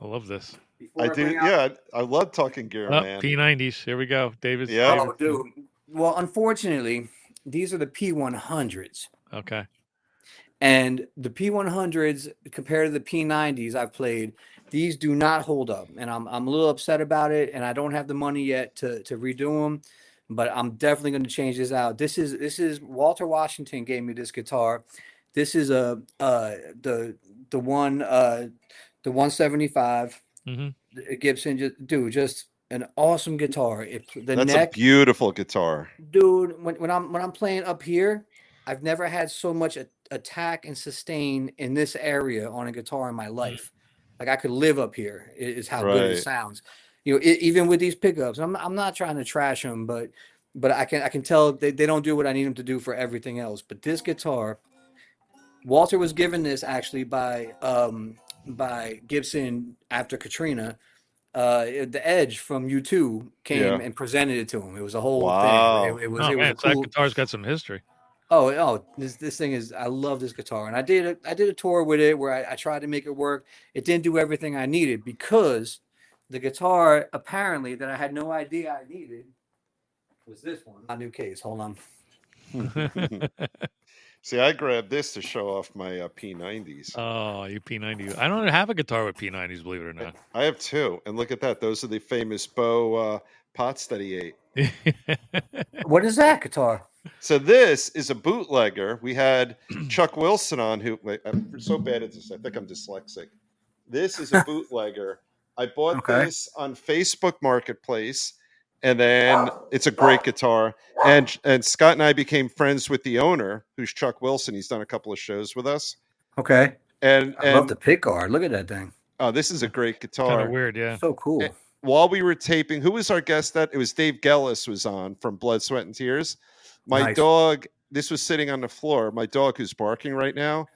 Speaker 4: I love this.
Speaker 2: I do. Yeah. I love talking gear, man.
Speaker 4: P90s. Here we go. David's.
Speaker 2: Yeah.
Speaker 3: Oh, dude. Well, unfortunately, these are the P100s.
Speaker 4: Okay.
Speaker 3: And the P100s compared to the P90s I've played, these do not hold up. And I'm a little upset about it. And I don't have the money yet to redo them. But I'm definitely going to change this out. This is Walter Washington gave me this guitar. This is the 175 Gibson. Just an awesome guitar.
Speaker 2: That's a beautiful guitar,
Speaker 3: dude. When I'm playing up here, I've never had so much attack and sustain in this area on a guitar in my life. Like I could live up here. Is how good it sounds. Even with these pickups, I'm not trying to trash them, but I can tell they don't do what I need them to do for everything else. But this guitar, Walter was given this actually by Gibson after Katrina. The Edge from U2 came and presented it to him. It was a whole thing. It was
Speaker 4: man,
Speaker 3: cool.
Speaker 4: that guitar's got some history.
Speaker 3: This thing is. I love this guitar, and I did a tour with it where I tried to make it work. It didn't do everything I needed because the guitar apparently that I had no idea I needed was this one. My new case. Hold on.
Speaker 2: See, I grabbed this to show off my P90s.
Speaker 4: Oh, you P90. I don't have a guitar with P90s, believe it or not.
Speaker 2: I have two. And look at that. Those are the famous Bo pots that he ate.
Speaker 3: What is that guitar?
Speaker 2: So this is a bootlegger. We had Chuck Wilson on who, I'm so bad at this. I think I'm dyslexic. This is a bootlegger. I bought this on Facebook Marketplace. And then it's a great guitar. And Scott and I became friends with the owner, who's Chuck Wilson. He's done a couple of shows with us.
Speaker 3: Okay.
Speaker 2: And
Speaker 3: I love the pick guard. Look at that thing.
Speaker 2: Oh, this is a great guitar.
Speaker 4: Kind of weird, yeah.
Speaker 3: So cool.
Speaker 2: And while we were taping, who was our guest that? It was Dave Gellis was on from Blood, Sweat, and Tears. My dog, this was sitting on the floor. My dog who's barking right now,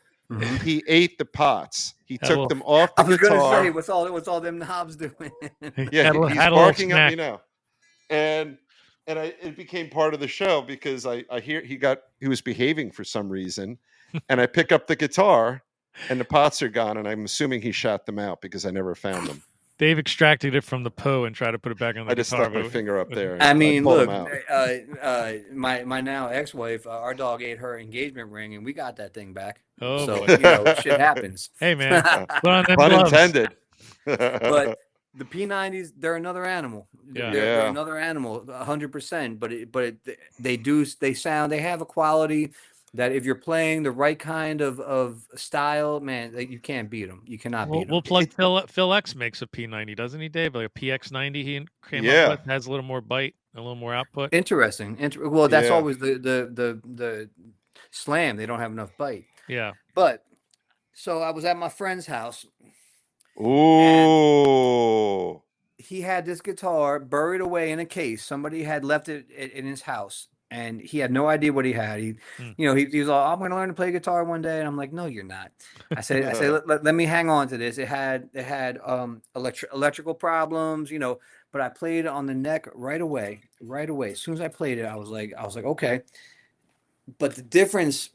Speaker 2: he ate the pots. He took them off the guitar.
Speaker 3: I was going to say, what's all them knobs doing?
Speaker 2: Yeah, he's barking at me now. And it became part of the show because I hear he was behaving for some reason, and I pick up the guitar, and the pots are gone, and I'm assuming he shot them out because I never found them.
Speaker 4: Dave extracted it from the Poe and tried to put it back on the guitar.
Speaker 2: I just stuck my finger up there.
Speaker 3: I mean, look, my now ex-wife, our dog ate her engagement ring, and we got that thing back.
Speaker 4: Oh,
Speaker 3: so shit happens.
Speaker 4: Hey man,
Speaker 2: pun intended.
Speaker 3: But the P90s, they're another animal.
Speaker 4: Yeah.
Speaker 3: They're another animal, 100%. But they have a quality that if you're playing the right kind of style, man, you can't beat them. You cannot beat them.
Speaker 4: We'll plug Phil X makes a P90, doesn't he, Dave? Like a PX90 he came up with, has a little more bite, a little more output.
Speaker 3: Interesting. Well, that's always the slam. They don't have enough bite.
Speaker 4: Yeah.
Speaker 3: But so I was at my friend's house.
Speaker 2: Ooh.
Speaker 3: He had this guitar buried away in a case. Somebody had left it in his house, and he had no idea what he had. He was like, "I'm going to learn to play guitar one day," and I'm like, "No, you're not." I said, let me hang on to this. It had electrical problems, but I played it on the neck right away. As soon as I played it, I was like, okay. But the difference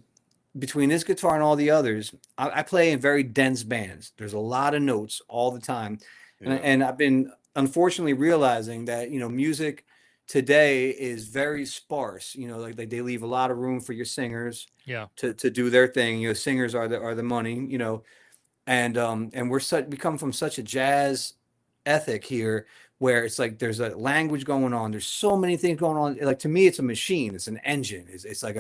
Speaker 3: between this guitar and all the others, I play in very dense bands. There's a lot of notes all the time. And I've been unfortunately realizing that, music today is very sparse. You know, like they leave a lot of room for your singers
Speaker 4: Yeah.
Speaker 3: to do their thing. You know, singers are the money. You know, and we come from such a jazz ethic here where it's like there's a language going on. There's so many things going on. Like to me, it's a machine. It's an engine. It's like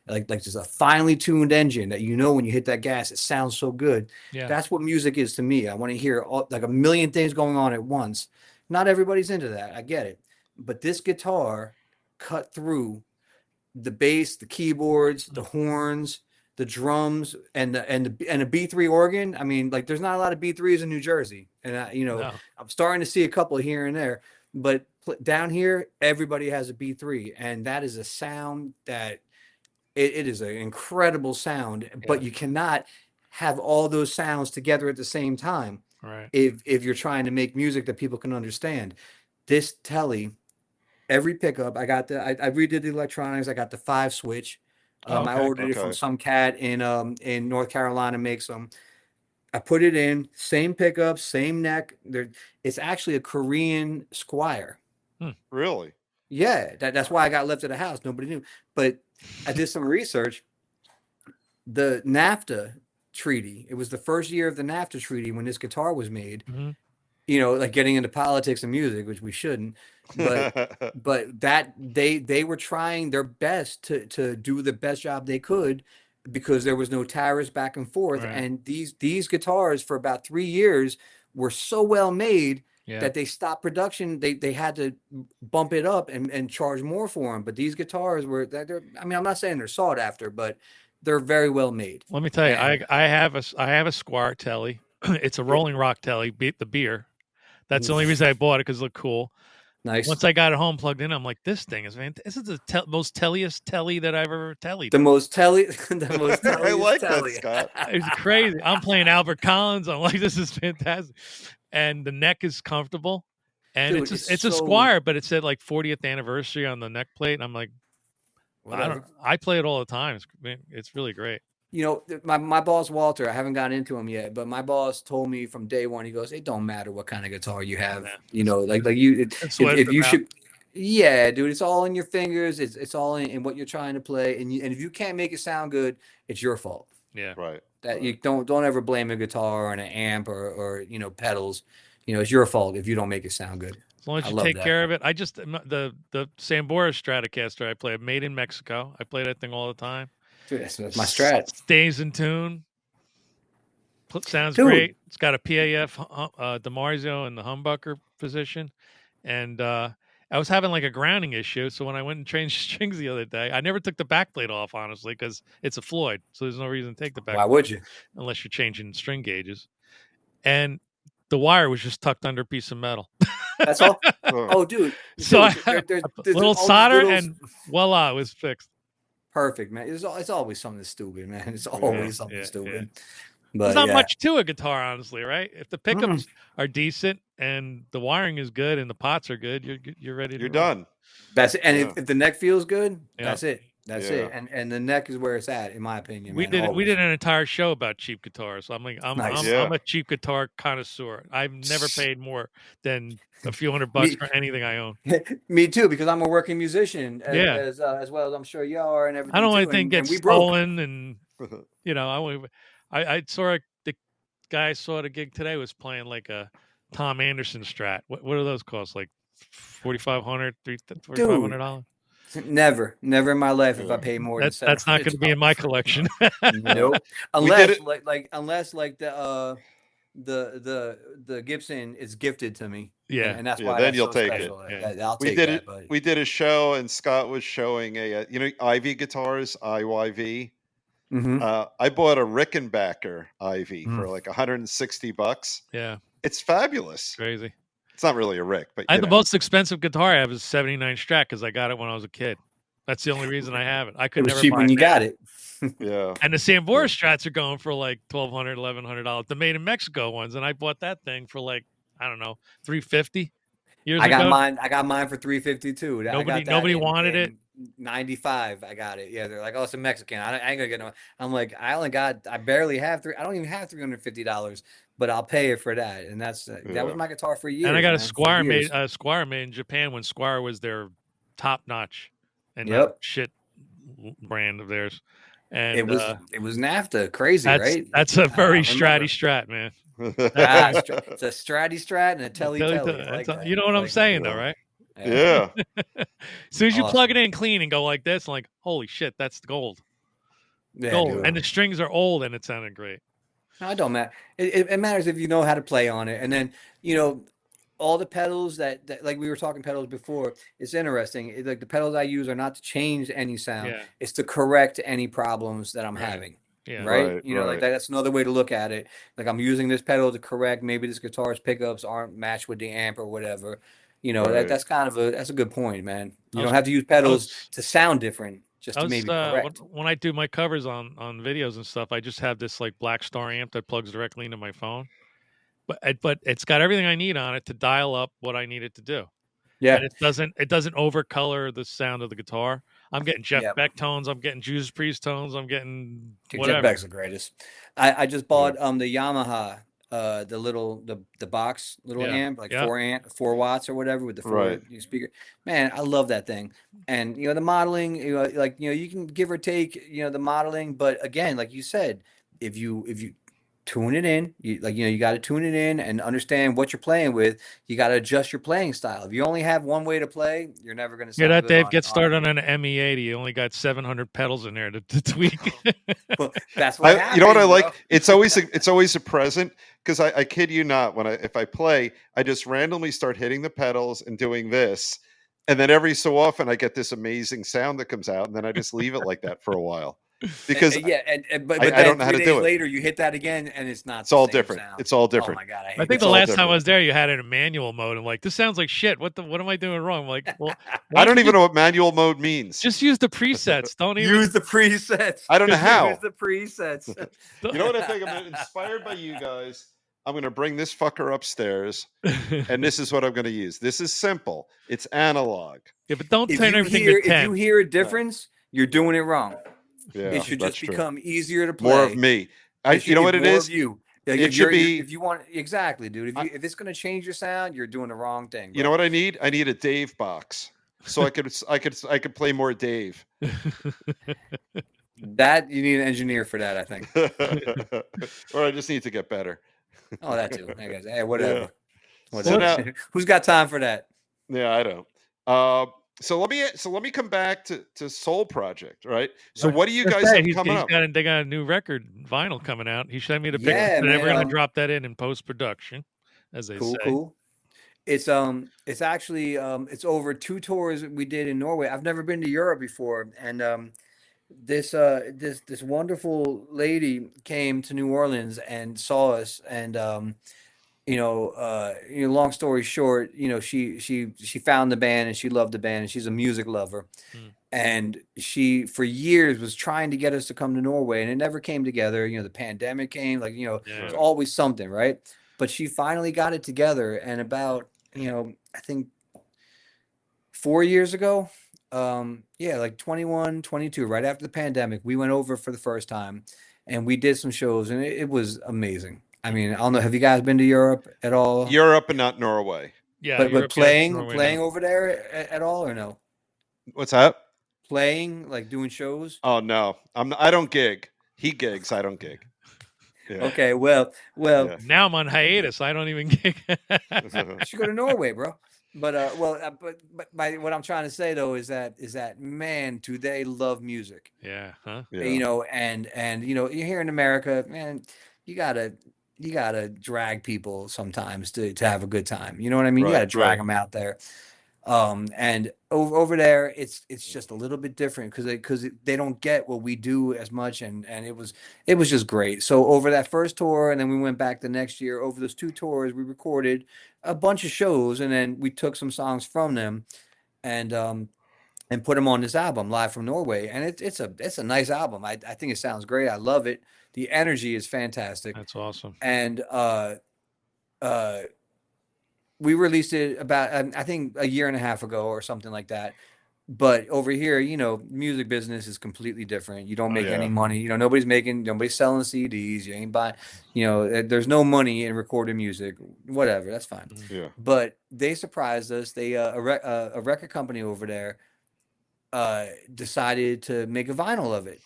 Speaker 3: like just a finely tuned engine that, you know, when you hit that gas, it sounds so good.
Speaker 4: Yeah.
Speaker 3: That's what music is to me. I want to hear like a million things going on at once. Not everybody's into that. I get it. But this guitar cut through the bass, the keyboards, the horns, the drums, and a B3 organ. I mean, like there's not a lot of B3s in New Jersey, and
Speaker 4: No.
Speaker 3: I'm starting to see a couple here and there, but down here everybody has a B3, and that is a sound that it is an incredible sound. But you cannot have all those sounds together at the same time
Speaker 4: Right.
Speaker 3: if you're trying to make music that people can understand. This telly, every pickup, I redid the electronics. I got the 5 switch. I
Speaker 4: Okay.
Speaker 3: ordered it from some cat in North Carolina, makes them. I put it in, same pickup, same neck. It's actually a Korean Squire.
Speaker 2: Really?
Speaker 3: Yeah, that's why I got left at the house. Nobody knew. But I did some research. The NAFTA treaty, it was the first year of the NAFTA treaty when this guitar was made.
Speaker 4: Mm-hmm.
Speaker 3: You know, like getting into politics and music, which we shouldn't, but that they were trying their best to do the best job they could, because there was no tariffs back and forth.
Speaker 4: Right.
Speaker 3: And these guitars for about 3 years were so well made that they stopped production. They had to bump it up and charge more for them. But these guitars they're, I mean, I'm not saying they're sought after, but they're very well made.
Speaker 4: Let me tell you, I have a Squire telly. It's a Rolling Rock telly, beat the beer. That's the only reason I bought it, because it looked cool.
Speaker 3: Nice.
Speaker 4: Once I got it home plugged in, I'm like, this thing is fantastic. This is the most telliest telly that I've ever tellied.
Speaker 3: The most telly.
Speaker 2: I like that, Scott.
Speaker 4: It's crazy. I'm playing Albert Collins. I'm like, this is fantastic. And the neck is comfortable. And
Speaker 3: Dude,
Speaker 4: it's a Squire, but it said like 40th anniversary on the neck plate. And I'm like, I play it all the time. It's really great.
Speaker 3: You know, my boss, Walter, I haven't gotten into him yet, but my boss told me from day one, he goes, it don't matter what kind of guitar you have. You know, like you, if you should, yeah, dude, it's all in your fingers. It's all in what you're trying to play. And if you can't make it sound good, it's your fault.
Speaker 2: Yeah. Right.
Speaker 3: That you don't ever blame a guitar or an amp or, you know, pedals. You know, it's your fault if you don't make it sound good.
Speaker 4: As long as you take care of it. I just, the Sambora Stratocaster I play, made in Mexico. I play that thing all the time.
Speaker 3: Dude, that's my strat.
Speaker 4: Stays in tune. Sounds great. It's got a PAF DiMarzio in the humbucker position. And I was having like a grounding issue. So when I went and changed strings the other day, I never took the backplate off, honestly, because it's a Floyd. So there's no reason to take the backplate.
Speaker 3: Why would you?
Speaker 4: Unless you're changing string gauges. And the wire was just tucked under a pice of metal.
Speaker 3: That's all? Oh, dude.
Speaker 4: So I had a little solder and voila, it was fixed.
Speaker 3: Perfect, man. It's always something stupid, man. It's always something stupid. But
Speaker 4: there's not much to a guitar, honestly, right? If the pickups are decent and the wiring is good and the pots are good, you're ready.
Speaker 2: You're done.
Speaker 3: That's it. And if the neck feels good, that's it. That's it. And the neck is where it's at, in my opinion.
Speaker 4: We did an entire show about cheap guitars. So I'm a cheap guitar connoisseur. I've never paid more than a few $100 for anything I own.
Speaker 3: Me too, because I'm a working musician as well as I'm sure you are, and everything.
Speaker 4: I don't want anything get stolen, and you know, I saw the guy I saw at a gig today was playing like a Tom Anderson Strat. What do those cost? Like $4,500, $4,500?
Speaker 3: Never in my life if I pay more than $700.
Speaker 4: That's not going to be in my collection.
Speaker 3: Nope. Unless the Gibson is gifted to me.
Speaker 4: Yeah,
Speaker 3: and that's why
Speaker 2: then you'll take it.
Speaker 3: Yeah. I'll take it.
Speaker 2: We did a show, and Scott was showing Ivy guitars, IYV.
Speaker 3: Mm-hmm.
Speaker 2: I bought a Rickenbacker Ivy for like $160.
Speaker 4: Yeah,
Speaker 2: it's fabulous.
Speaker 4: Crazy.
Speaker 2: It's not really a Rick, but
Speaker 4: the most expensive guitar I have is 79 Strat because I got it when I was a kid. That's the only reason I have it. I could never
Speaker 3: cheap
Speaker 4: buy
Speaker 3: when you got it.
Speaker 2: Yeah.
Speaker 4: And the Sambora Strats are going for like $1,200, $1,100. The made in Mexico ones, and I bought that thing for like, I don't know, $350 years ago.
Speaker 3: I got mine for $350 too.
Speaker 4: Nobody wanted it.
Speaker 3: 95. I got it. Yeah, they're like, oh, it's a Mexican. I ain't gonna get no. I'm like, I barely have I don't even have $350, but I'll pay it for that. And that was my guitar for years.
Speaker 4: And I got a Squire made in Japan when Squire was their top notch, and not
Speaker 3: Yep.
Speaker 4: shit brand of theirs. And
Speaker 3: It was NAFTA, crazy, right?
Speaker 4: that's a very
Speaker 3: remember.
Speaker 4: strat, man.
Speaker 3: It's a strat and a telly. I like that.
Speaker 4: You know what I'm saying, though, right?
Speaker 2: Yeah.
Speaker 4: As soon as you plug it
Speaker 3: Awesome.
Speaker 4: in clean and go like this, like, holy shit, that's gold.
Speaker 3: Yeah,
Speaker 4: Gold.
Speaker 3: dude.
Speaker 4: And the strings are old, and it sounded great.
Speaker 3: No, it don't matter. It matters if you know how to play on it, and then all the pedals that like we were talking pedals before. It's interesting. Like the pedals I use are not to change any sound.
Speaker 4: Yeah.
Speaker 3: It's to correct any problems that I'm having.
Speaker 4: Yeah.
Speaker 3: Right.
Speaker 2: Right,
Speaker 3: Like that's another way to look at it. Like I'm using this pedal to correct maybe this guitar's pickups aren't matched with the amp or whatever.
Speaker 2: Right.
Speaker 3: That's kind of that's a good point, man. You
Speaker 4: I
Speaker 3: don't
Speaker 4: was-
Speaker 3: have to use pedals to sound different, just to maybe correct.
Speaker 4: when I do my covers on videos and stuff, I just have this like Black Star amp that plugs directly into my phone. But it's got everything I need on it to dial up what I need it to do.
Speaker 3: Yeah.
Speaker 4: And it doesn't overcolor the sound of the guitar. I'm getting Jeff
Speaker 3: Yep.
Speaker 4: Beck tones. I'm getting Judas Priest tones. I'm getting
Speaker 3: Jeff
Speaker 4: whatever.
Speaker 3: Beck's the greatest. I just bought the Yamaha the box little amp, like 4 watts or whatever with the 4 speaker. Man, I love that thing. And the modeling, you can give or take the modeling, but again, like you said, if you tune it in, you got to tune it in and understand what you're playing with. You got to adjust your playing style. If you only have one way to play, you're never going to sound good.
Speaker 4: Dave, get started on an ME80. You only got 700 pedals in there to tweak.
Speaker 3: Well, that's what happens,
Speaker 2: you know what I like?
Speaker 3: bro.
Speaker 2: It's always a present, because I kid you not, if I play, I just randomly start hitting the pedals and doing this, and then every so often I get this amazing sound that comes out, and then I just leave it like that for a while. Because
Speaker 3: but
Speaker 2: I don't know how to do it.
Speaker 3: Later, you hit that again, and it's not.
Speaker 2: It's all different.
Speaker 3: Sound.
Speaker 2: It's all different.
Speaker 3: Oh my god!
Speaker 4: I think the last time I was there, you had it in manual mode. I'm like, this sounds like shit. What am I doing wrong? I'm like, well,
Speaker 2: I don't even know what manual mode means.
Speaker 4: Just use the presets. Don't even
Speaker 3: use the presets.
Speaker 2: I don't know how.
Speaker 3: Use the presets.
Speaker 2: You know what I think? I'm inspired by you guys. I'm going to bring this fucker upstairs, and this is what I'm going to use. This is simple. It's analog.
Speaker 4: Yeah, but don't turn everything to 10.
Speaker 3: If you hear a difference, you're doing it wrong.
Speaker 2: Yeah,
Speaker 3: it should just become easier to play.
Speaker 2: More of me. You know what it is?
Speaker 3: You.
Speaker 2: It should be.
Speaker 3: If you want exactly, dude. If it's going to change your sound, you're doing the wrong thing. Bro.
Speaker 2: You know what I need? I need a Dave box, so I could play more Dave.
Speaker 3: That you need an engineer for that, I think.
Speaker 2: Or I just need to get better.
Speaker 3: Oh, that too. I guess. Hey, whatever.
Speaker 2: Yeah.
Speaker 3: Whatever.
Speaker 2: So now,
Speaker 3: who's got time for that?
Speaker 2: Yeah, I don't. So let me come back to Soul Project, right? So what do you guys have coming up?
Speaker 4: They got a new record vinyl coming out. He sent me the picture today. We're gonna drop that in post production, as they say.
Speaker 3: Cool. It's actually it's over 2 tours we did in Norway. I've never been to Europe before, and this wonderful lady came to New Orleans and saw us, and long story short, she found the band and she loved the band, and she's a music lover. And she for years was trying to get us to come to Norway, and it never came together. The pandemic came, there's always something, right? But she finally got it together, and about I think 4 years ago, like 21, 22, right after the pandemic, we went over for the first time, and we did some shows, and it was amazing. I mean, I don't know. Have you guys been to Europe at all?
Speaker 2: Europe and not Norway.
Speaker 4: Yeah,
Speaker 3: but playing over there at all, or no?
Speaker 2: What's that?
Speaker 3: Playing, like doing shows?
Speaker 2: Oh no, I don't gig. He gigs. I don't gig.
Speaker 3: Yeah. Okay, well.
Speaker 4: Now I'm on hiatus. I don't even gig.
Speaker 3: You should go to Norway, bro. But what I'm trying to say though is that man, do they love music?
Speaker 4: Yeah. Huh?
Speaker 3: Yeah. And you're here in America, man. You gotta drag people sometimes to have a good time. You know what I mean?
Speaker 2: Right,
Speaker 3: you gotta drag them out there. And over there, it's just a little bit different because they don't get what we do as much, and it was just great. So over that first tour, and then we went back the next year. Over those 2 tours, we recorded a bunch of shows, and then we took some songs from them, and put them on this album, Live from Norway. And it's a nice album. I think it sounds great. I love it. The energy is fantastic.
Speaker 4: That's awesome.
Speaker 3: And we released it about I think a year and a half ago or something like that. But over here, music business is completely different. You don't make any
Speaker 2: Yeah.
Speaker 3: money. Nobody's selling CDs. You ain't buying, there's no money in recording music. Whatever, that's fine.
Speaker 4: Mhm.
Speaker 2: Yeah.
Speaker 3: But they surprised us. They a record company over there decided to make a vinyl of it.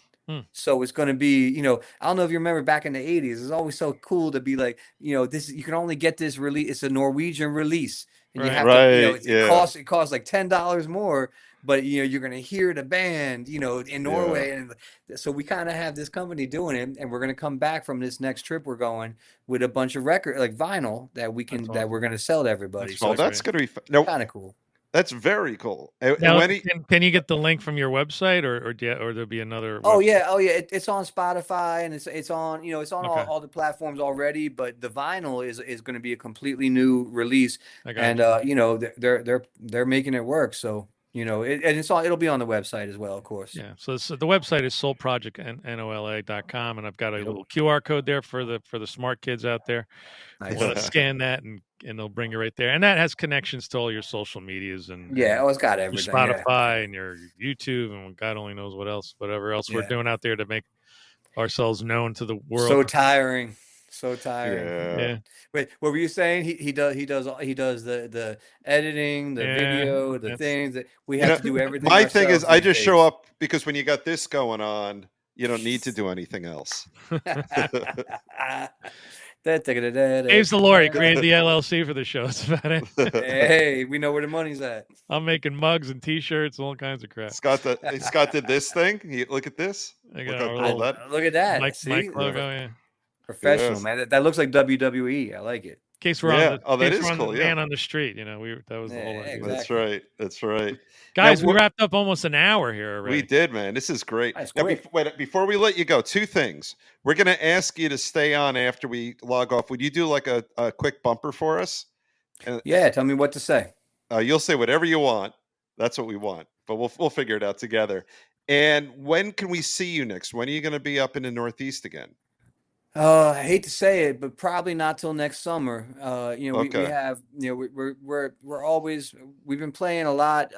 Speaker 3: So it's going to be, I don't know if you remember back in the 80s, it's always so cool to be like, this, you can only get this release. It's a Norwegian release and you
Speaker 4: Right.
Speaker 3: have to,
Speaker 2: Right.
Speaker 3: it
Speaker 2: Yeah.
Speaker 3: costs like $10 more, but you're going to hear the band, in
Speaker 2: Yeah.
Speaker 3: Norway. And so we kind of have this company doing it, and we're going to come back from this next trip we're going with a bunch of record, like vinyl that
Speaker 4: That's
Speaker 3: that we're
Speaker 4: awesome.
Speaker 3: going to sell to everybody.
Speaker 4: That's
Speaker 3: So
Speaker 2: Well,
Speaker 4: really
Speaker 3: it's
Speaker 2: that's
Speaker 4: great.
Speaker 2: going to be no.
Speaker 3: kind of cool.
Speaker 2: That's very cool. And
Speaker 4: Now,
Speaker 2: when he,
Speaker 4: can you get the link from your website, or there'll be another
Speaker 3: Oh
Speaker 4: website?
Speaker 3: yeah. It's on Spotify and it's on it's on
Speaker 4: Okay.
Speaker 3: all the platforms already. But the vinyl is going to be a completely new release,
Speaker 4: I got
Speaker 3: and
Speaker 4: you.
Speaker 3: they're making it work. So and it'll be on the website as well, of course.
Speaker 4: Yeah. So the website is soulprojectnola.com, and I've got a
Speaker 3: Yep.
Speaker 4: little QR code there for the smart kids out there who
Speaker 3: Nice.
Speaker 4: want to scan that, and they'll bring you right there. And that has connections to all your social medias and
Speaker 3: Yeah. Oh, it's got
Speaker 4: your
Speaker 3: everything. Yeah.
Speaker 4: Spotify and your YouTube and God only knows whatever else we're
Speaker 3: Yeah.
Speaker 4: doing out there to make ourselves known to the world.
Speaker 3: So tiring. So tiring.
Speaker 2: yeah.
Speaker 4: Yeah.
Speaker 3: Wait, what were you saying? He does the editing, the
Speaker 4: Yeah,
Speaker 3: video, the
Speaker 4: that's-
Speaker 3: things that we
Speaker 2: You
Speaker 3: have
Speaker 2: know,
Speaker 3: to do everything.
Speaker 2: My thing is,
Speaker 3: ourselves
Speaker 2: I just
Speaker 3: these
Speaker 2: show
Speaker 3: days.
Speaker 2: up because when you got this going on, you don't need to do anything else.
Speaker 4: Dave's the lawyer. He created the LLC for the show. That's about it.
Speaker 3: Hey, we know where the money's at.
Speaker 4: I'm making mugs and T-shirts, all kinds of crap.
Speaker 2: Scott did this thing. Look at this.
Speaker 4: I
Speaker 2: Look
Speaker 4: got
Speaker 2: how
Speaker 4: our
Speaker 2: cool
Speaker 4: little
Speaker 2: that.
Speaker 3: Look at that.
Speaker 4: Mike
Speaker 3: See?
Speaker 4: logo. Yeah.
Speaker 3: Professional,
Speaker 2: Yes.
Speaker 3: man. That looks like WWE. I like it.
Speaker 4: In case we're
Speaker 2: Yeah.
Speaker 4: on the,
Speaker 2: Oh, that
Speaker 4: in case
Speaker 2: is
Speaker 4: we're on
Speaker 2: cool,
Speaker 4: the
Speaker 2: yeah.
Speaker 4: man on the street. That was the whole
Speaker 3: Yeah,
Speaker 4: idea.
Speaker 3: exactly.
Speaker 2: That's right. That's right.
Speaker 4: Guys,
Speaker 2: Now,
Speaker 4: we wrapped up almost an hour here already.
Speaker 2: We did, man. This is great.
Speaker 3: That's
Speaker 2: Now,
Speaker 3: quick.
Speaker 2: before we let you go, two things. We're going to ask you to stay on after we log off. Would you do like a quick bumper for us? And,
Speaker 3: Yeah, tell me what to say.
Speaker 2: you'll say whatever you want. That's what we want. But we'll figure it out together. And when can we see you next? When are you going to be up in the Northeast again?
Speaker 3: I hate to say it, but probably not till next summer. We
Speaker 2: Okay.
Speaker 3: have, we're always, we've been playing a lot.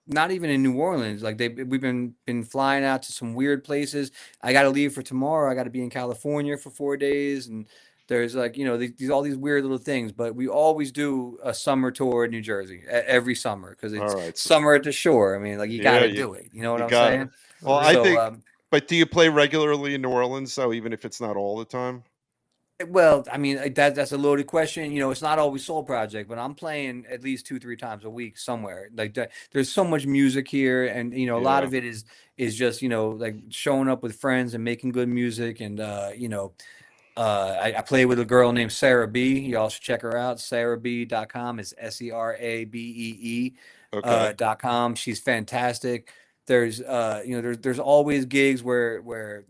Speaker 3: Not even in New Orleans. Like we've been flying out to some weird places. I got to leave for tomorrow. I got to be in California for 4 days, and there's like these all these weird little things. But we always do a summer tour in New Jersey every summer because it's
Speaker 2: All right.
Speaker 3: summer at the shore. I mean, like you got to do it. You know what
Speaker 2: you
Speaker 3: I'm
Speaker 2: got it.
Speaker 3: saying?
Speaker 2: Well, I
Speaker 3: So,
Speaker 2: think. But do you play regularly in New Orleans? So even if it's not all the time.
Speaker 3: Well, I mean, that's a loaded question. It's not always Soul Project, but I'm playing at least 2-3 times a week somewhere. Like there's so much music here, and a lot
Speaker 2: Yeah.
Speaker 3: of it is just like showing up with friends and making good music. And I play with a girl named Sarah B. Y'all should check her out. SarahB.com. It's SERABEE
Speaker 2: Okay.
Speaker 3: .com. She's fantastic. There's there's always gigs where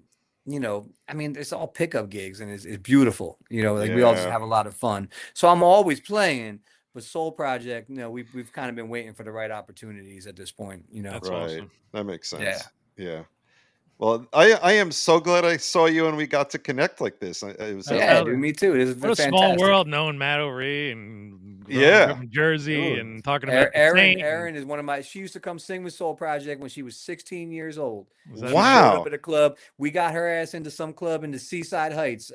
Speaker 3: I mean, it's all pickup gigs and it's beautiful. We all just
Speaker 2: Yeah.
Speaker 3: have a lot of fun. So I'm always playing, but Soul Project, we've kind of been waiting for the right opportunities at this point.
Speaker 4: That's
Speaker 2: Right.
Speaker 4: awesome.
Speaker 2: That makes sense.
Speaker 3: Yeah.
Speaker 2: Yeah. Well, I am so glad I saw you and we got to connect like this. It was
Speaker 3: Yeah,
Speaker 4: how-
Speaker 3: dude, me too. This is
Speaker 4: What a
Speaker 3: fantastic.
Speaker 4: small world knowing Matt O'Ree and growing
Speaker 2: Yeah.
Speaker 4: up in Jersey
Speaker 3: Dude.
Speaker 4: and talking about the Saint.
Speaker 3: Erin is one of she used to come sing with Soul Project when she was 16 years old.
Speaker 4: Was that-
Speaker 3: She showed up at a club. We got her ass into some club in the Seaside Heights.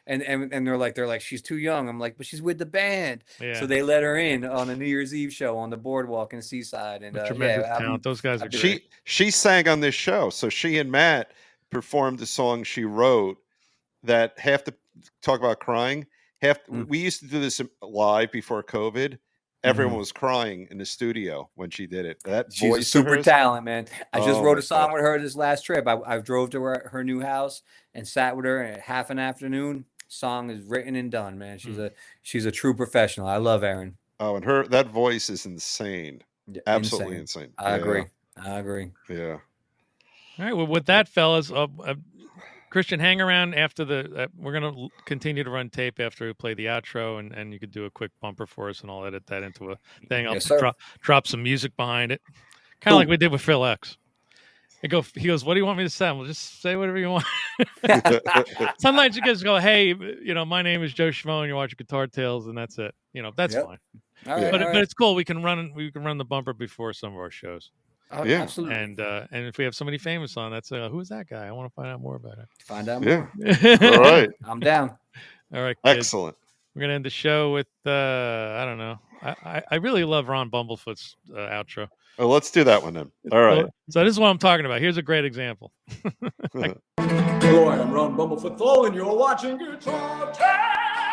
Speaker 3: And they're like, she's too young. I'm like, but she's with the band.
Speaker 4: Yeah.
Speaker 3: So they let her in on a New Year's Eve show on the boardwalk in Seaside. And
Speaker 4: Tremendous talent. Those guys are great.
Speaker 2: she sang on this show. So she and Matt performed a song she wrote that half the talk about crying. We used to do this live before COVID. Everyone was crying in the studio when she did it.
Speaker 3: She's
Speaker 2: voice
Speaker 3: a super
Speaker 2: of hers,
Speaker 3: talent, man. I just
Speaker 2: Oh
Speaker 3: wrote
Speaker 2: my
Speaker 3: a song
Speaker 2: God.
Speaker 3: with her this last trip. I drove to her new house and sat with her at half an afternoon. Song is written and done, man. She's a true professional. I love Erin.
Speaker 2: Oh, and that voice is insane.
Speaker 3: Yeah,
Speaker 2: Absolutely insane.
Speaker 3: I
Speaker 2: Yeah.
Speaker 3: agree. I agree.
Speaker 2: Yeah.
Speaker 4: All right. Well, with that, fellas, Christian, hang around after we're going to continue to run tape after we play the outro, and you could do a quick bumper for us, and I'll edit that into a thing. I'll
Speaker 3: Yes, sir.
Speaker 4: drop some music behind it, kind of like we did with Phil X. He goes, what do you want me to say? Well, just say whatever you want. Sometimes you guys go, hey, my name is Joe Schmo, and you're watching Guitar Tales, and that's it. That's fine.
Speaker 3: All right,
Speaker 4: But
Speaker 3: all
Speaker 4: but
Speaker 3: right.
Speaker 4: it's cool. We can run the bumper before some of our shows.
Speaker 2: Yeah.
Speaker 3: Absolutely.
Speaker 4: And if we have somebody famous on, that's who's that guy? I want to find out more about
Speaker 3: Find out
Speaker 2: Yeah.
Speaker 3: more.
Speaker 2: All right.
Speaker 3: I'm down.
Speaker 4: All right, kids.
Speaker 2: Excellent.
Speaker 4: We're gonna end the show with I don't know. I really love Ron Bumblefoot's outro.
Speaker 2: Well, let's do that one then. All right.
Speaker 4: So this is what I'm talking about. Here's a great example.
Speaker 3: Hello, I'm Ron Bumblefoot Thole, and you're watching Guitar Time.